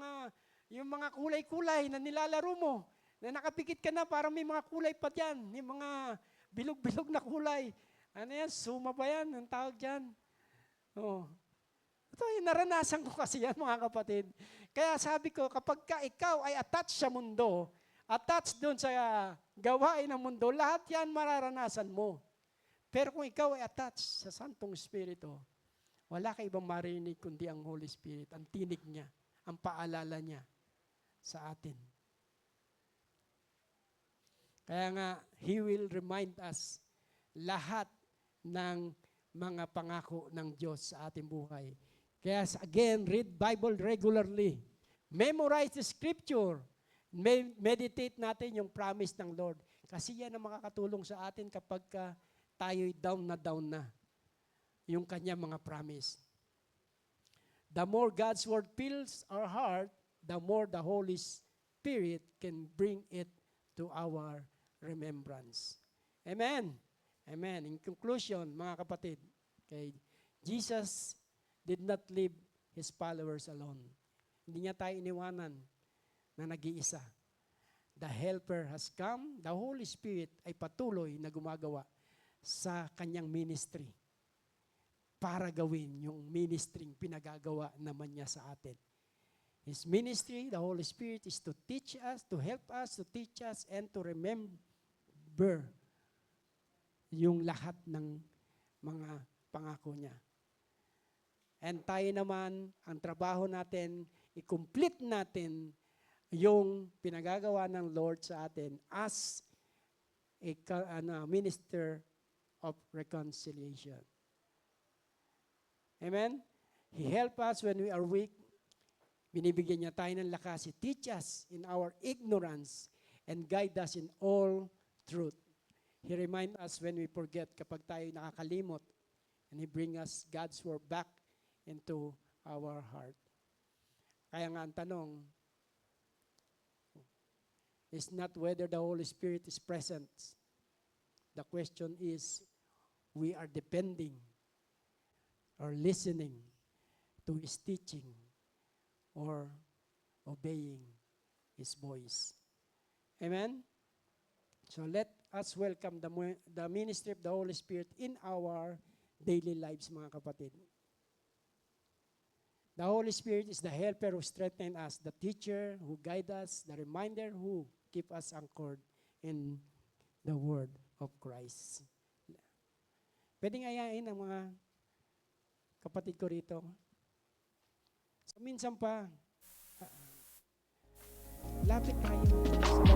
Speaker 2: mga kulay-kulay na nilalaro mo. Na nakapikit ka na, parang may mga kulay pa dyan. Yung mga bilog-bilog na kulay. Ano yan, suma ba yan? Ang tawag dyan. Oh. Ito, naranasan ko kasi yan mga kapatid. Kaya sabi ko, kapag ikaw ay attached sa mundo, attached doon sa gawain ng mundo, lahat yan mararanasan mo. Pero kung ikaw ay attached sa Santong Espiritu, wala ka ibang marinig kundi ang Holy Spirit, ang tinig niya, ang paalala niya sa atin. Kaya nga, He will remind us lahat ng mga pangako ng Diyos sa ating buhay. Kaya again, read Bible regularly. Memorize the Scripture. Meditate natin yung promise ng Lord. Kasi yan ang makakatulong sa atin kapag tayo'y down na yung kanya mga promise. The more God's Word fills our heart, the more the Holy Spirit can bring it to our remembrance. Amen. Amen. In conclusion, mga kapatid, okay, Jesus did not leave His followers alone. Hindi niya tayo iniwanan na nag-iisa. The Helper has come. The Holy Spirit ay patuloy na gumagawa sa kanyang ministry para gawin yung ministry pinagagawa naman niya sa atin. His ministry, the Holy Spirit, is to teach us, to help us, to teach us, and to remember yung lahat ng mga pangako niya. And tayo naman, ang trabaho natin, i-complete natin yung pinagagawa ng Lord sa atin as a minister of reconciliation. Amen? He help us when we are weak. Binibigyan niya tayo ng lakas. He teach us in our ignorance and guide us in all truth. He remind us when we forget kapag tayo nakakalimot. And He bring us God's word back into our heart. Kaya nga ang tanong is not whether the Holy Spirit is present. The question is, we are depending or listening to His teaching or obeying His voice. Amen? So let us welcome the ministry of the Holy Spirit in our daily lives, mga kapatid. The Holy Spirit is the helper who strengthens us, the teacher who guides us, the reminder who keep us anchored in the Word of Christ. Pwedeng ayain ang mga kapatid ko rito. So minsan pa, lapit tayo sa